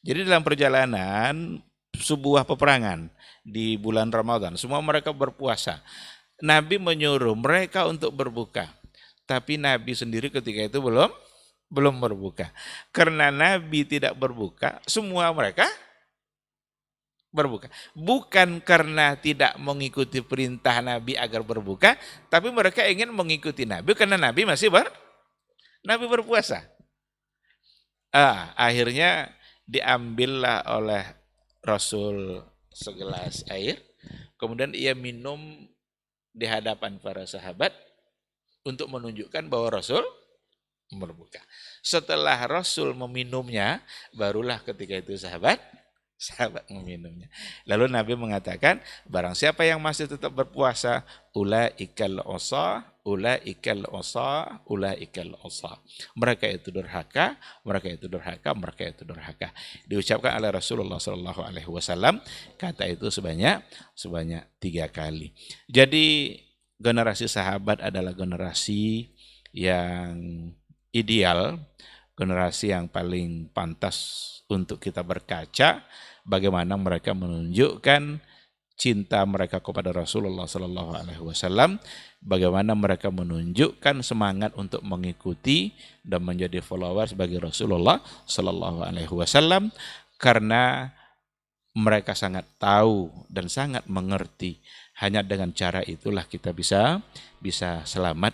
Jadi dalam perjalanan sebuah peperangan di bulan Ramadan, semua mereka berpuasa. Nabi menyuruh mereka untuk berbuka. Tapi Nabi sendiri ketika itu belum berbuka. Karena Nabi tidak berbuka, semua mereka berbuka. Bukan karena tidak mengikuti perintah Nabi agar berbuka, tapi mereka ingin mengikuti Nabi karena Nabi masih berpuasa. Akhirnya diambillah oleh Rasul segelas air, kemudian ia minum di hadapan para sahabat untuk menunjukkan bahwa Rasul berbuka. Setelah Rasul meminumnya, barulah ketika itu sahabat meminumnya. Lalu Nabi mengatakan, barang siapa yang masih tetap berpuasa, ulaikal osa. Mereka itu durhaka. Diucapkan oleh Rasulullah SAW, kata itu sebanyak 3 kali. Jadi generasi sahabat adalah generasi yang ideal, generasi yang paling pantas untuk kita berkaca bagaimana mereka menunjukkan cinta mereka kepada Rasulullah SAW, bagaimana mereka menunjukkan semangat untuk mengikuti dan menjadi followers bagi Rasulullah SAW, karena mereka sangat tahu dan sangat mengerti. Hanya dengan cara itulah kita bisa selamat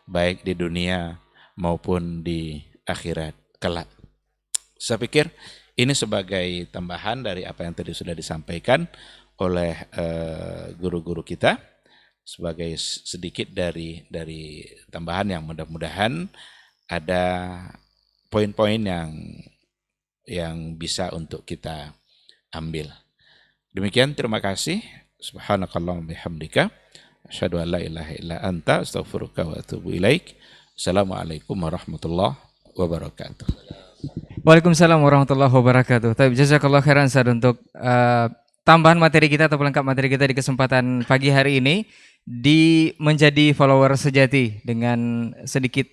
baik di dunia maupun di akhirat kelak. Saya pikir ini sebagai tambahan dari apa yang tadi sudah disampaikan oleh guru-guru kita, sebagai sedikit dari tambahan yang mudah-mudahan ada poin-poin yang bisa untuk kita ambil. Demikian, terima kasih. Subhanakallahumma bihamdika asyhadu an la ilaha illa anta astaghfiruka wa atubu ilaik. Assalamualaikum warahmatullahi wabarakatuh. Waalaikumsalam warahmatullahi wabarakatuh. Tapi jazakallah khairan Ustaz untuk tambahan materi kita atau pelengkap materi kita di kesempatan pagi hari ini di menjadi follower sejati, dengan sedikit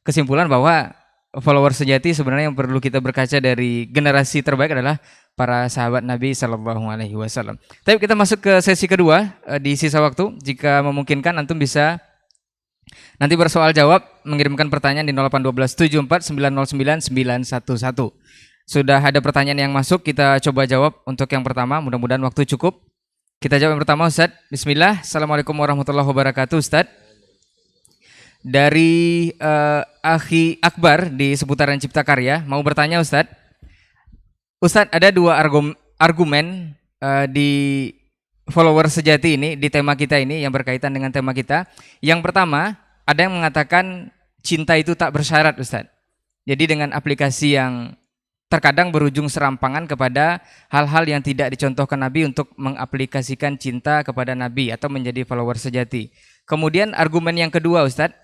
kesimpulan bahwa follower sejati sebenarnya yang perlu kita berkaca dari generasi terbaik adalah para sahabat Nabi SAW. Tapi kita masuk ke sesi kedua di sisa waktu. Jika memungkinkan antum bisa nanti bersoal jawab, mengirimkan pertanyaan di 081274909911. Sudah ada pertanyaan yang masuk, kita coba jawab untuk yang pertama, mudah-mudahan waktu cukup. Kita jawab yang pertama, Ustaz. Bismillah. Assalamualaikum warahmatullahi wabarakatuh, Ustaz. Dari Akhi Akbar di seputaran Cipta Karya mau bertanya, Ustaz. Ustaz, ada 2 argumen di follower sejati ini, di tema kita ini yang berkaitan dengan tema kita. Yang pertama, ada yang mengatakan cinta itu tak bersyarat, Ustaz. Jadi dengan aplikasi yang terkadang berujung serampangan kepada hal-hal yang tidak dicontohkan Nabi untuk mengaplikasikan cinta kepada Nabi atau menjadi follower sejati. Kemudian argumen yang kedua, Ustaz,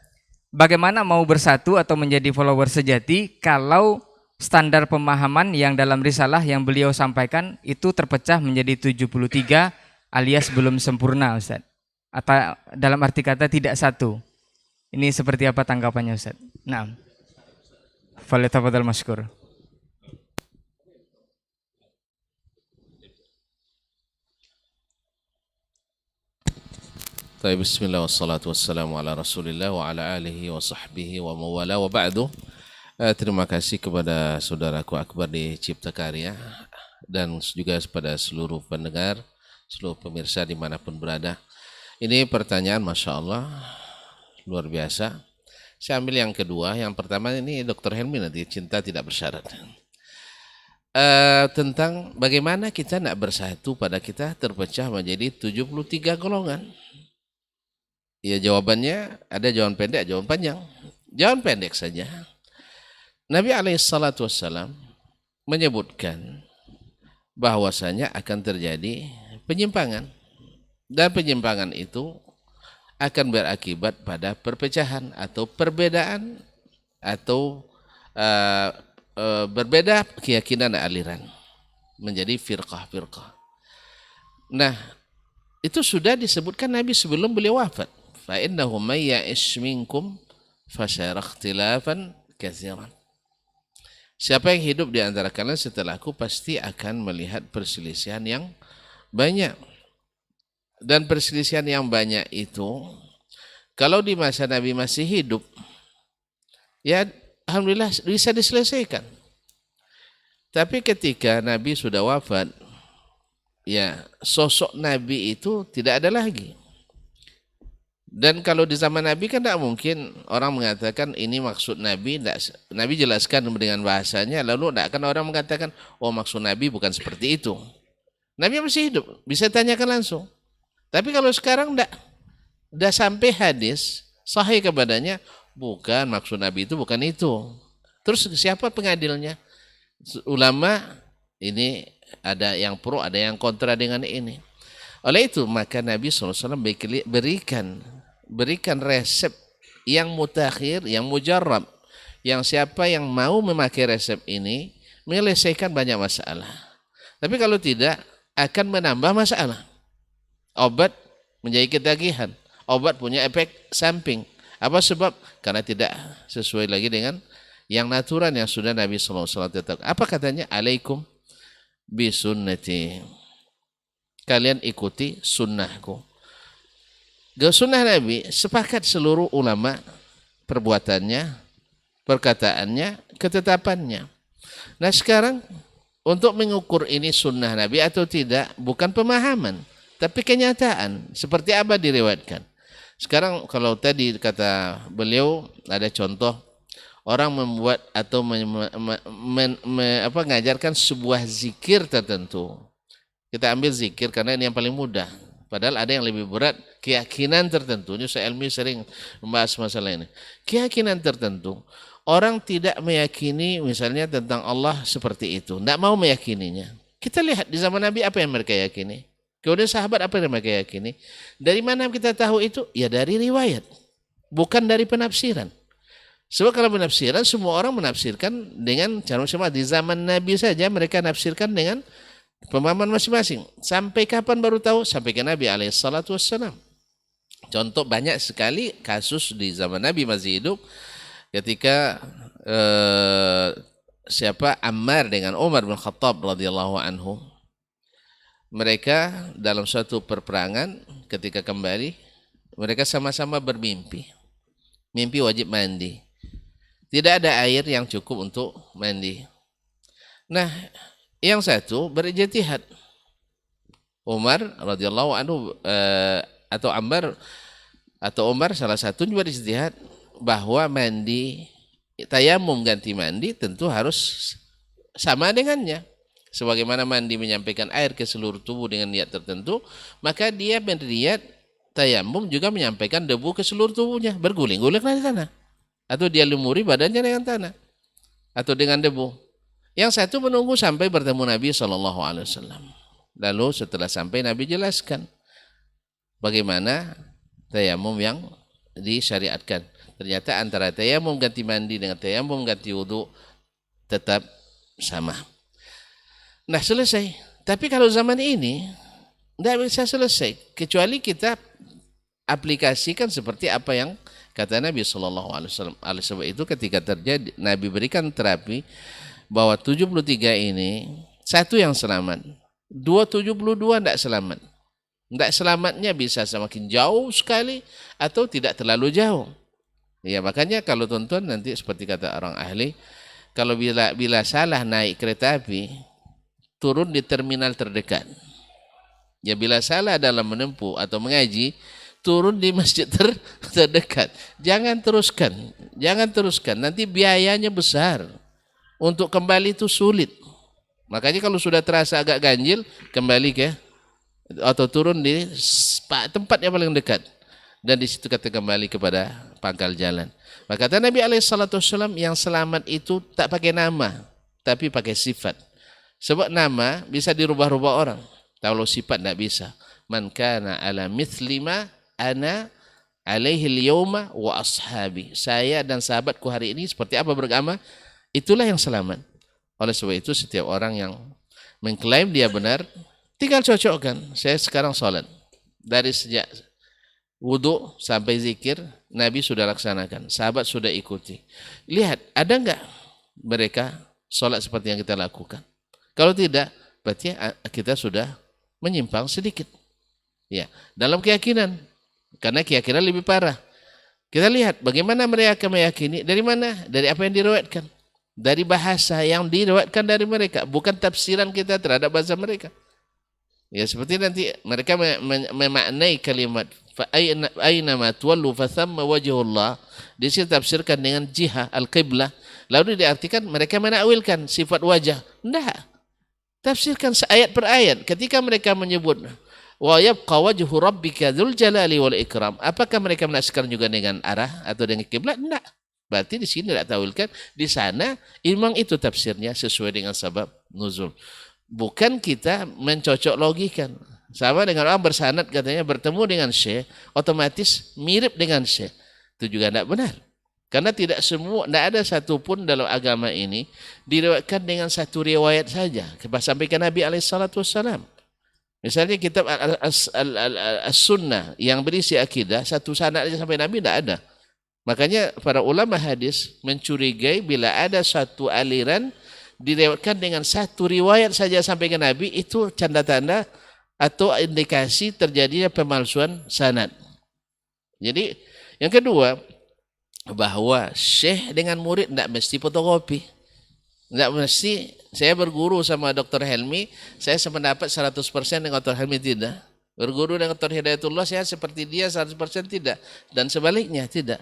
bagaimana mau bersatu atau menjadi follower sejati kalau standar pemahaman yang dalam risalah yang beliau sampaikan itu terpecah menjadi 73 alias belum sempurna, Ustaz. Atau dalam arti kata tidak satu. Ini seperti apa tanggapannya, Ustaz? Naam. Falyatafadhal mashkur. Bismillah wassalatu wassalamu ala Rasulillah wa ala alihi wa sahbihi wa mawala wa ba'du. Terima kasih kepada saudaraku Akbar di Cipta Karya dan juga kepada seluruh pendengar, seluruh pemirsa dimanapun berada. Ini pertanyaan Masya Allah luar biasa. Saya ambil yang kedua. Yang pertama ini Dr. Helmi nanti, cinta tidak bersyarat. Tentang bagaimana kita nak bersatu pada kita terpecah menjadi 73 golongan. Ya, jawabannya ada jawaban pendek, jawaban panjang. Jawaban pendek saja. Nabi SAW menyebutkan bahwasanya akan terjadi penyimpangan. Dan penyimpangan itu akan berakibat pada perpecahan atau perbedaan atau berbeda keyakinan dan aliran menjadi firqah-firqah. Nah, itu sudah disebutkan Nabi sebelum beliau wafat. Fa innahu may ya'ish minkum fasayara ikhtilafan katsiran. Siapa yang hidup di antara kalian setelahku pasti akan melihat perselisihan yang banyak. Dan perselisihan yang banyak itu kalau di masa Nabi masih hidup, ya alhamdulillah bisa diselesaikan. Tapi ketika Nabi sudah wafat, ya sosok Nabi itu tidak ada lagi. Dan kalau di zaman Nabi kan tidak mungkin orang mengatakan ini maksud Nabi. Nabi jelaskan dengan bahasanya, lalu tidak akan orang mengatakan, oh maksud Nabi bukan seperti itu. Nabi masih hidup, bisa tanyakan langsung. Tapi kalau sekarang tidak sampai hadis sahih kepadanya, bukan maksud Nabi itu bukan itu. Terus siapa pengadilnya? Ulama ini ada yang pro, ada yang kontra dengan ini. Oleh itu maka Nabi SAW berikan resep yang mutakhir, yang mujarrab, yang siapa yang mau memakai resep ini menyelesaikan banyak masalah. Tapi kalau tidak akan menambah masalah. Obat menjadi ketagihan, obat punya efek samping. Apa sebab? Karena tidak sesuai lagi dengan yang natural yang sudah Nabi SAW tetapkan. Apa katanya? Alaikum bisunnati. Kalian ikuti sunnahku. Sunnah Nabi sepakat seluruh ulama perbuatannya, perkataannya, ketetapannya. Nah sekarang untuk mengukur ini sunnah Nabi atau tidak bukan pemahaman, tapi kenyataan seperti apa diriwayatkan. Sekarang kalau tadi kata beliau ada contoh orang membuat atau mengajarkan sebuah zikir tertentu. Kita ambil zikir karena ini yang paling mudah. Padahal ada yang lebih berat, keyakinan tertentu. Ini saya ilmi sering membahas masalah ini. Keyakinan tertentu. Orang tidak meyakini misalnya tentang Allah seperti itu. Tidak mau meyakininya. Kita lihat di zaman Nabi apa yang mereka yakini. Kemudian sahabat apa yang mereka yakini. Dari mana kita tahu itu? Ya dari riwayat. Bukan dari penafsiran. Sebab kalau penafsiran, semua orang menafsirkan dengan cara masing-masing. Di zaman Nabi saja mereka nafsirkan dengan pemahaman masing-masing. Sampai kapan baru tahu? Sampai ke Nabi SAW. Contoh banyak sekali kasus di zaman Nabi masih hidup. Ketika Ammar dengan Umar bin Khattab radhiyallahu anhu. Mereka dalam suatu perperangan ketika kembali. Mereka sama-sama bermimpi. Mimpi wajib mandi. Tidak ada air yang cukup untuk mandi. Nah, yang satu berijtihad. Umar radhiyallahu anhu atau Ammar atau Umar salah satu juga berijtihad bahwa mandi tayamum ganti mandi tentu harus sama dengannya. Sebagaimana mandi menyampaikan air ke seluruh tubuh dengan niat tertentu, maka dia berniat tayamum juga menyampaikan debu ke seluruh tubuhnya, berguling-guling dari tanah. Atau dia lumuri badannya dengan tanah atau dengan debu. Yang satu menunggu sampai bertemu Nabi SAW. Lalu setelah sampai Nabi jelaskan bagaimana tayamum yang disyariatkan. Ternyata antara tayamum ganti mandi dengan tayamum ganti wudu tetap sama. Nah selesai. Tapi kalau zaman ini tidak bisa selesai kecuali kita aplikasikan seperti apa yang kata Nabi SAW. Oleh sebab itu ketika terjadi Nabi berikan terapi bahwa 73 ini satu yang selamat, 272 tidak selamat. Tidak selamatnya bisa semakin jauh sekali atau tidak terlalu jauh. Ya makanya kalau tonton nanti seperti kata orang ahli, kalau bila salah naik kereta api, turun di terminal terdekat. Ya bila salah dalam menempuh atau mengaji, turun di masjid terdekat. Jangan teruskan. Nanti biayanya besar. Untuk kembali itu sulit. Makanya kalau sudah terasa agak ganjil, kembali ke atau turun di tempat yang paling dekat. Dan di situ kita kembali kepada pangkal jalan. Maka kata Nabi SAW yang selamat itu tak pakai nama, tapi pakai sifat. Sebab nama bisa dirubah-rubah orang. Kalau sifat tidak bisa. Man kana ala mithli ma ana alaihi al-yawma wa ashabi. Saya dan sahabatku hari ini seperti apa beragama, itulah yang selamat. Oleh sebab itu setiap orang yang mengklaim dia benar, tinggal cocokkan. Saya sekarang sholat. Dari sejak wudhu sampai zikir, Nabi sudah laksanakan. Sahabat sudah ikuti. Lihat, ada enggak mereka sholat seperti yang kita lakukan? Kalau tidak, berarti kita sudah menyimpang sedikit. Ya, dalam keyakinan. Karena keyakinan lebih parah. Kita lihat bagaimana mereka meyakini. Dari mana? Dari apa yang diriwayatkan. Dari bahasa yang diriwayatkan dari mereka. Bukan tafsiran kita terhadap bahasa mereka. Ya, seperti nanti mereka memaknai kalimat aina ma tuwallu fa thamma wajhullah. Di sini tafsirkan dengan jihah al-qiblah. Lalu diartikan mereka menakwilkan sifat wajah. Tidak. Tafsirkan ayat per ayat. Ketika mereka menyebut wa yabqa wajhu rabbika dzul jalali wal ikram. Apakah mereka menafsirkan juga dengan arah atau dengan kiblat? Tidak. Berarti di sini tidak tawilkan. Di sana memang itu tafsirnya sesuai dengan sebab nuzul. Bukan kita mencocok logikan. Sama dengan orang bersanad katanya bertemu dengan syekh, otomatis mirip dengan syekh. Itu juga tidak benar. Karena tidak ada satupun dalam agama ini diriwayatkan dengan satu riwayat saja. Sampai ke Nabi SAW. Misalnya kitab As-Sunnah yang berisi akidah, satu sanad saja sampai Nabi tidak ada. Makanya para ulama hadis mencurigai bila ada satu aliran diriwayatkan dengan satu riwayat saja sampai ke Nabi, itu tanda-tanda atau indikasi terjadinya pemalsuan sanad. Jadi yang kedua, bahwa syekh dengan murid tidak mesti fotokopi. Tidak mesti saya berguru sama Dr. Helmi, saya sependapat 100% dengan Dr. Helmi, tidak. Berguru dengan Dr. Hidayatullah, saya seperti dia 100% tidak. Dan sebaliknya, tidak.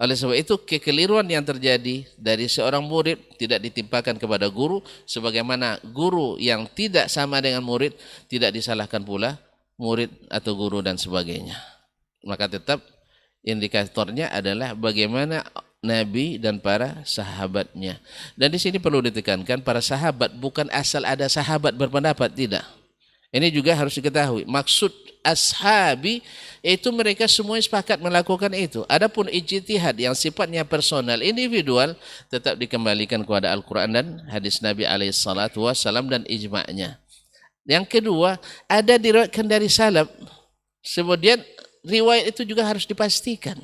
Oleh sebab itu kekeliruan yang terjadi dari seorang murid tidak ditimpakan kepada guru, sebagaimana guru yang tidak sama dengan murid tidak disalahkan pula murid atau guru dan sebagainya. Maka tetap indikatornya adalah bagaimana Nabi dan para sahabatnya. Dan di sini perlu ditekankan, para sahabat bukan asal ada sahabat berpendapat, tidak. Ini juga harus diketahui. Maksud ashabi itu mereka semua sepakat melakukan itu. Adapun ijtihad yang sifatnya personal, individual, tetap dikembalikan kepada Al-Quran dan hadis Nabi SAW dan ijma'nya. Yang kedua, ada diriwayatkan dari salaf. Kemudian riwayat itu juga harus dipastikan.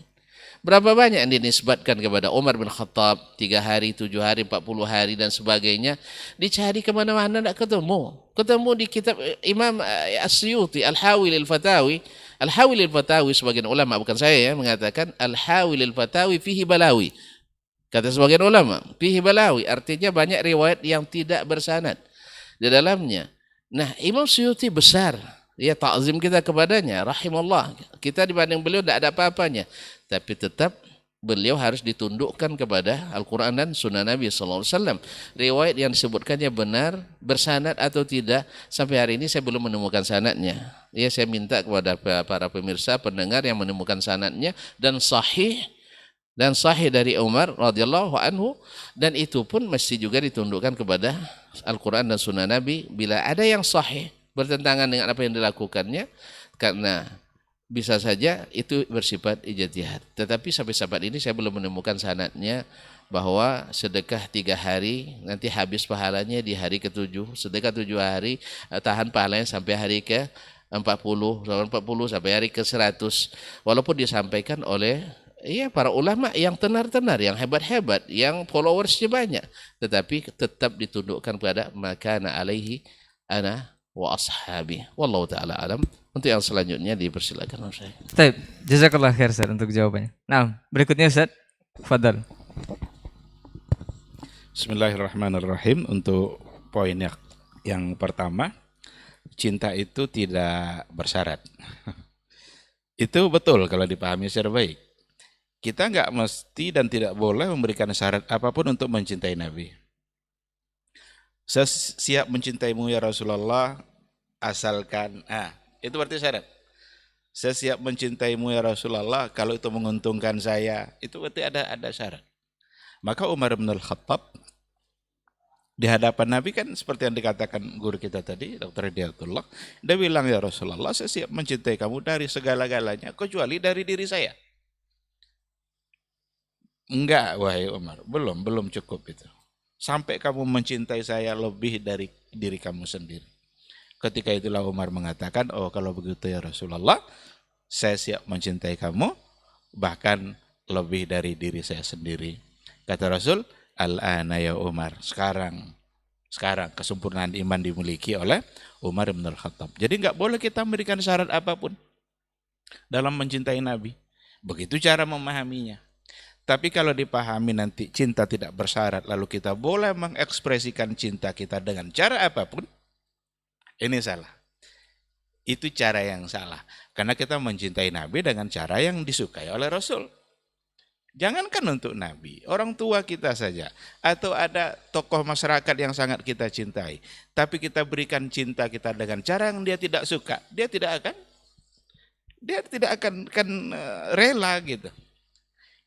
Berapa banyak yang dinisbatkan kepada Umar bin Khattab, 3 hari, 7 hari, 40 hari dan sebagainya. Dicari kemana-mana tidak ketemu. Ketemu di kitab Imam As-Suyuti, Al-Hawi lil-Fatawi. Al-Hawi lil-Fatawi, sebagian ulama, bukan saya ya, mengatakan Al-Hawi lil-Fatawi fihi balawi. Kata sebagian ulama, fihi balawi, artinya banyak riwayat yang tidak bersanad di dalamnya. Nah, Imam Suyuti besar. Ya, ta'zim kita kepadanya, rahimallah. Kita dibanding beliau tidak ada apa-apanya. Tapi tetap beliau harus ditundukkan kepada Al-Quran dan Sunnah Nabi SAW. Riwayat yang disebutkannya benar, bersanad atau tidak, sampai hari ini saya belum menemukan sanadnya. Ya, saya minta kepada para pemirsa, pendengar yang menemukan sanadnya dan sahih dari Umar radhiyallahu anhu, dan itu pun mesti juga ditundukkan kepada Al-Quran dan Sunnah Nabi. Bila ada yang sahih bertentangan dengan apa yang dilakukannya, karena bisa saja itu bersifat ijtihad. Tetapi sampai saat ini saya belum menemukan sanadnya bahwa sedekah 3 hari nanti habis pahalanya di hari ke-7, sedekah 7 hari tahan pahalanya sampai hari ke-40 sampai hari ke-100. Walaupun disampaikan oleh para ulama yang tenar-tenar, yang hebat-hebat, yang followersnya banyak, tetapi tetap ditundukkan kepada makana alaihi ana wa ashabi. Wallahu ta'ala alam. Untuk yang selanjutnya dipersilakan Ustaz. Baik, jazakallah khair Ustaz untuk jawabannya. Nah, berikutnya Ustaz, fadal. Bismillahirrahmanirrahim. Untuk poin yang pertama, cinta itu tidak bersyarat. Itu betul kalau dipahami secara baik. Kita nggak mesti dan tidak boleh memberikan syarat apapun untuk mencintai Nabi. Saya siap mencintaimu ya Rasulullah, asalkan itu berarti syarat. Saya siap mencintaimu ya Rasulullah kalau itu menguntungkan saya, itu berarti ada syarat. Maka Umar bin Al-Khattab Di hadapan Nabi kan seperti yang dikatakan guru kita tadi, Dr. Hidayatullah, dia bilang, ya Rasulullah, saya siap mencintai kamu dari segala-galanya kecuali dari diri saya. Enggak, wahai Umar, belum cukup itu. Sampai kamu mencintai saya lebih dari diri kamu sendiri. Ketika itulah Umar mengatakan, oh kalau begitu ya Rasulullah, saya siap mencintai kamu bahkan lebih dari diri saya sendiri. Kata Rasul, al-ana ya Umar, sekarang kesempurnaan iman dimiliki oleh Umar bin Al-Khattab. Jadi nggak boleh kita memberikan syarat apapun dalam mencintai Nabi. Begitu cara memahaminya. Tapi kalau dipahami nanti cinta tidak bersyarat, lalu kita boleh mengekspresikan cinta kita dengan cara apapun, ini salah. Itu cara yang salah. Karena kita mencintai Nabi dengan cara yang disukai oleh Rasul. Jangankan untuk Nabi, orang tua kita saja, atau ada tokoh masyarakat yang sangat kita cintai, tapi kita berikan cinta kita dengan cara yang dia tidak suka, dia tidak akan rela gitu.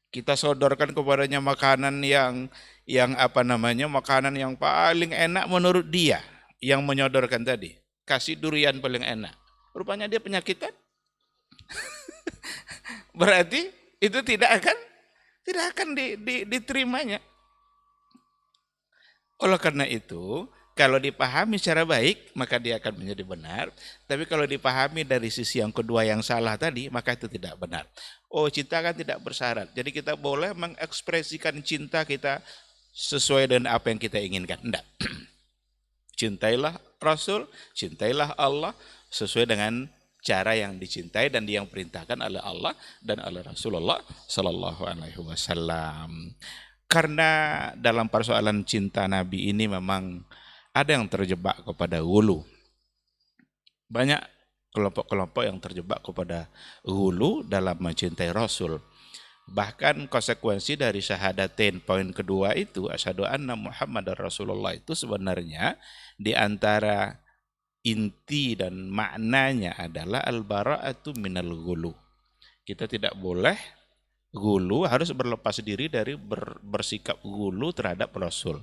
Kita sodorkan kepadanya makanan yang makanan yang paling enak menurut dia yang menyodorkan tadi. Kasih durian paling enak. Rupanya dia penyakitan. Berarti itu tidak akan diterimanya. Oleh karena itu, kalau dipahami secara baik, maka dia akan menjadi benar. Tapi kalau dipahami dari sisi yang kedua yang salah tadi, maka itu tidak benar. Oh, cinta kan tidak bersyarat. Jadi kita boleh mengekspresikan cinta kita sesuai dengan apa yang kita inginkan. Tidak. Cintailah Rasul, cintailah Allah sesuai dengan cara yang dicintai dan yang perintahkan oleh Allah dan oleh Rasulullah Sallallahu Alaihi Wasallam. Karena dalam persoalan cinta Nabi ini memang ada yang terjebak kepada hulu. Banyak kelompok-kelompok yang terjebak kepada hulu dalam mencintai Rasul. Bahkan konsekuensi dari syahadatain poin kedua itu, asyhadu anna Muhammadar Rasulullah, itu sebenarnya di antara inti dan maknanya adalah al-bara'atu minal ghulu. Kita tidak boleh ghulu, harus berlepas diri dari bersikap ghulu terhadap Rasul.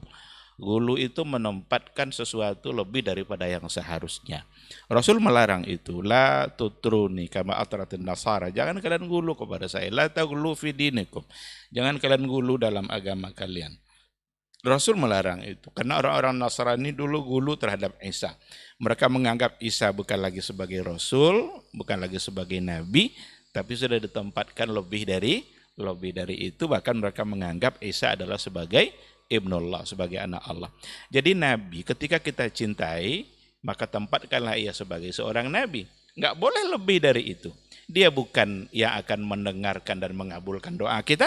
Ghulu itu menempatkan sesuatu lebih daripada yang seharusnya. Rasul melarang itu, la tutruni kama atratin nasara. Jangan kalian ghulu kepada saya. La taghlu fi dinikum. Jangan kalian ghulu dalam agama kalian. Rasul melarang itu karena orang-orang Nasrani dulu ghulu terhadap Isa. Mereka menganggap Isa bukan lagi sebagai Rasul, bukan lagi sebagai Nabi, tapi sudah ditempatkan lebih dari itu. Bahkan mereka menganggap Isa adalah sebagai Ibnullah, sebagai anak Allah. Jadi Nabi ketika kita cintai, maka tempatkanlah ia sebagai seorang Nabi. Nggak boleh lebih dari itu. Dia bukan yang akan mendengarkan dan mengabulkan doa kita,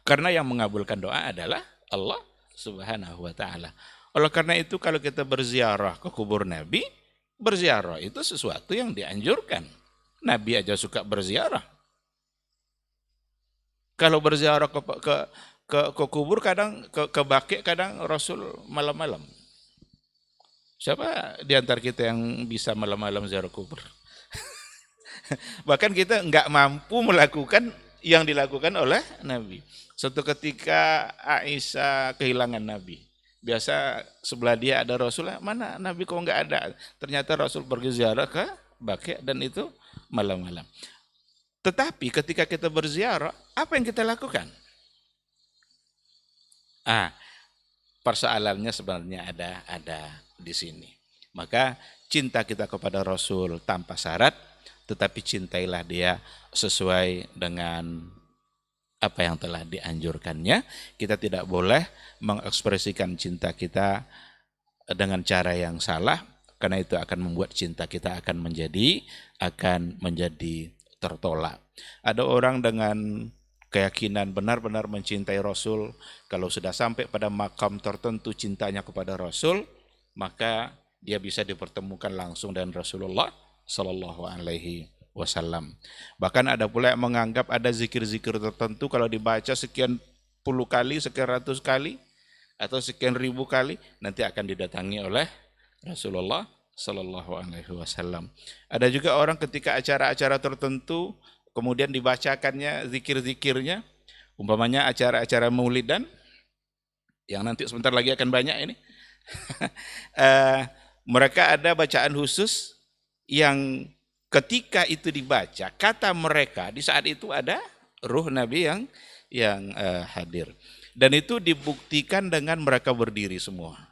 karena yang mengabulkan doa adalah Allah Subhanahu wa Ta'ala. Oleh karena itu, kalau kita berziarah ke kubur Nabi, berziarah itu sesuatu yang dianjurkan. Nabi aja suka berziarah. Kalau berziarah ke kubur, kadang ke baqi, kadang Rasul malam-malam. Siapa di antara kita yang bisa malam-malam ziarah kubur? Bahkan kita nggak mampu melakukan yang dilakukan oleh Nabi. Suatu ketika Aisyah kehilangan Nabi. Biasa sebelah dia ada Rasul, mana Nabi kok nggak ada? Ternyata Rasul pergi ziarah ke baqi dan itu malam-malam. Tetapi ketika kita berziarah, apa yang kita lakukan? Persoalannya sebenarnya ada di sini. Maka cinta kita kepada Rasul tanpa syarat, tetapi cintailah dia sesuai dengan apa yang telah dianjurkannya. Kita tidak boleh mengekspresikan cinta kita dengan cara yang salah, karena itu akan membuat cinta kita akan menjadi tertolak. Ada orang dengan keyakinan benar-benar mencintai Rasul, kalau sudah sampai pada makam tertentu cintanya kepada Rasul, maka dia bisa dipertemukan langsung dengan Rasulullah Sallallahu Alaihi Wasallam. Bahkan ada pula yang menganggap ada zikir-zikir tertentu kalau dibaca sekian puluh kali, sekian ratus kali, atau sekian ribu kali, nanti akan didatangi oleh Rasulullah Sallallahu Alaihi Wasallam. Ada juga orang ketika acara-acara tertentu kemudian dibacakannya zikir-zikirnya, umpamanya acara-acara maulidan, yang nanti sebentar lagi akan banyak ini. Mereka ada bacaan khusus yang ketika itu dibaca, kata mereka di saat itu ada ruh Nabi yang hadir. Dan itu dibuktikan dengan mereka berdiri semua.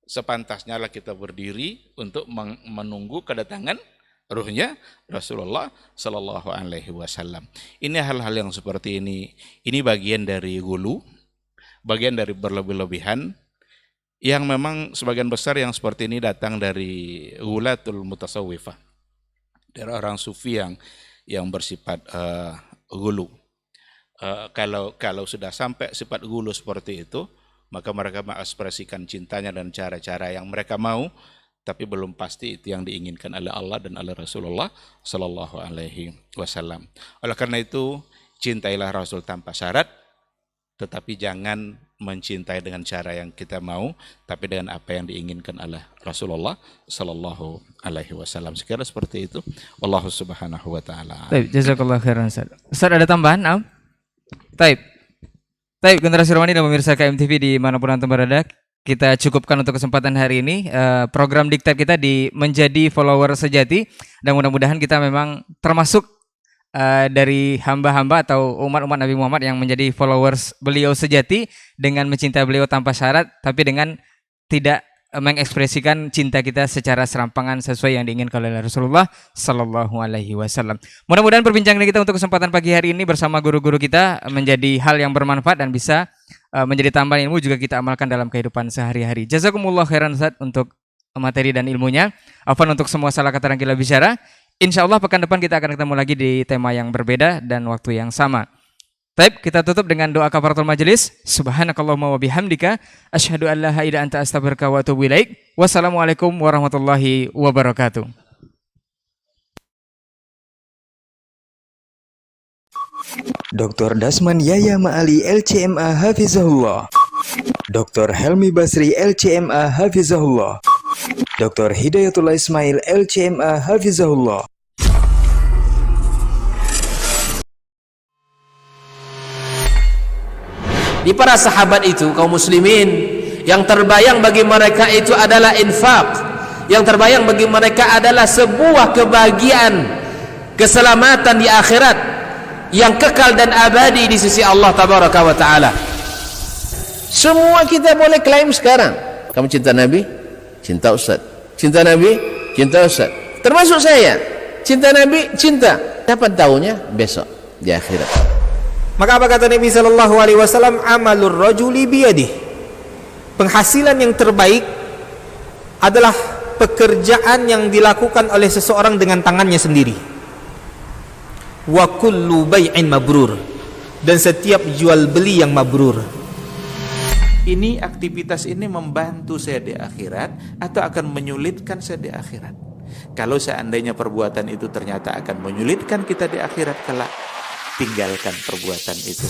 Sepantasnya lah kita berdiri untuk menunggu kedatangan ruhnya Rasulullah Sallallahu Alaihi Wasallam. Ini hal-hal yang seperti ini bagian dari gulu, bagian dari berlebih-lebihan, yang memang sebagian besar yang seperti ini datang dari gulatul mutasawwifah, dari orang sufi yang bersifat gulu. Kalau sudah sampai sifat gulu seperti itu, maka mereka mengekspresikan cintanya dan cara-cara yang mereka mau, tapi belum pasti itu yang diinginkan oleh Allah dan oleh Rasulullah Sallallahu Alaihi Wasallam. Oleh karena itu, cintailah Rasul tanpa syarat, tetapi jangan mencintai dengan cara yang kita mau, tapi dengan apa yang diinginkan oleh Rasulullah Sallallahu Alaihi Wasallam. Sekiranya seperti itu. Wallahu Subhanahu Wa Taala. Taib, jazakallah khairan Ustaz. Ustaz ada tambahan? Am? Taib, generasi Romani dan pemirsa KMTV dimanapun antum berada, kita cukupkan untuk kesempatan hari ini. Program diktat kita di menjadi follower sejati, dan mudah-mudahan kita memang termasuk dari hamba-hamba atau umat-umat Nabi Muhammad yang menjadi followers beliau sejati dengan mencintai beliau tanpa syarat, tapi dengan tidak mengekspresikan cinta kita secara serampangan sesuai yang diinginkan oleh Rasulullah Sallallahu Alaihi Wasallam. Mudah-mudahan perbincangan kita untuk kesempatan pagi hari ini bersama guru-guru kita menjadi hal yang bermanfaat dan bisa menjadi tambahan ilmu juga kita amalkan dalam kehidupan sehari-hari. Jazakumullah khairan Ustaz untuk materi dan ilmunya. Afwan untuk semua salah kata dan gila bicara. Insya Allah pekan depan kita akan ketemu lagi di tema yang berbeda dan waktu yang sama. Baik, kita tutup dengan doa kafaratul majelis. Subhanakallahumma wa bihamdika asyhadu an la ilaha illa anta astaghfiruka wa atubu ilaik. Wassalamualaikum warahmatullahi wabarakatuh. Dr. Dasman Yaya Ma'ali LCMA Hafizahullah, Dr. Helmi Basri LCMA Hafizahullah, Dr. Hidayatullah Ismail LCMA Hafizahullah. Di para sahabat itu, kaum muslimin, yang terbayang bagi mereka itu adalah infak, yang terbayang bagi mereka adalah sebuah kebahagiaan, keselamatan di akhirat yang kekal dan abadi di sisi Allah Tabaraka wa Ta'ala. Semua kita boleh klaim sekarang, kamu cinta Nabi, cinta Ustaz, cinta Nabi, cinta Ustaz, termasuk saya, cinta Nabi, cinta. Dapat tahunya besok di akhirat. Maka apa kata Nabi Sallallahu Alaihi Wasallam? Amalur rajuli biyadih. Penghasilan yang terbaik adalah pekerjaan yang dilakukan oleh seseorang dengan tangannya sendiri. Wa kullu bai'in mabrur, dan setiap jual beli yang mabrur. Ini aktivitas ini membantu saya di akhirat atau akan menyulitkan saya di akhirat? Kalau seandainya perbuatan itu ternyata akan menyulitkan kita di akhirat kelak, tinggalkan perbuatan itu.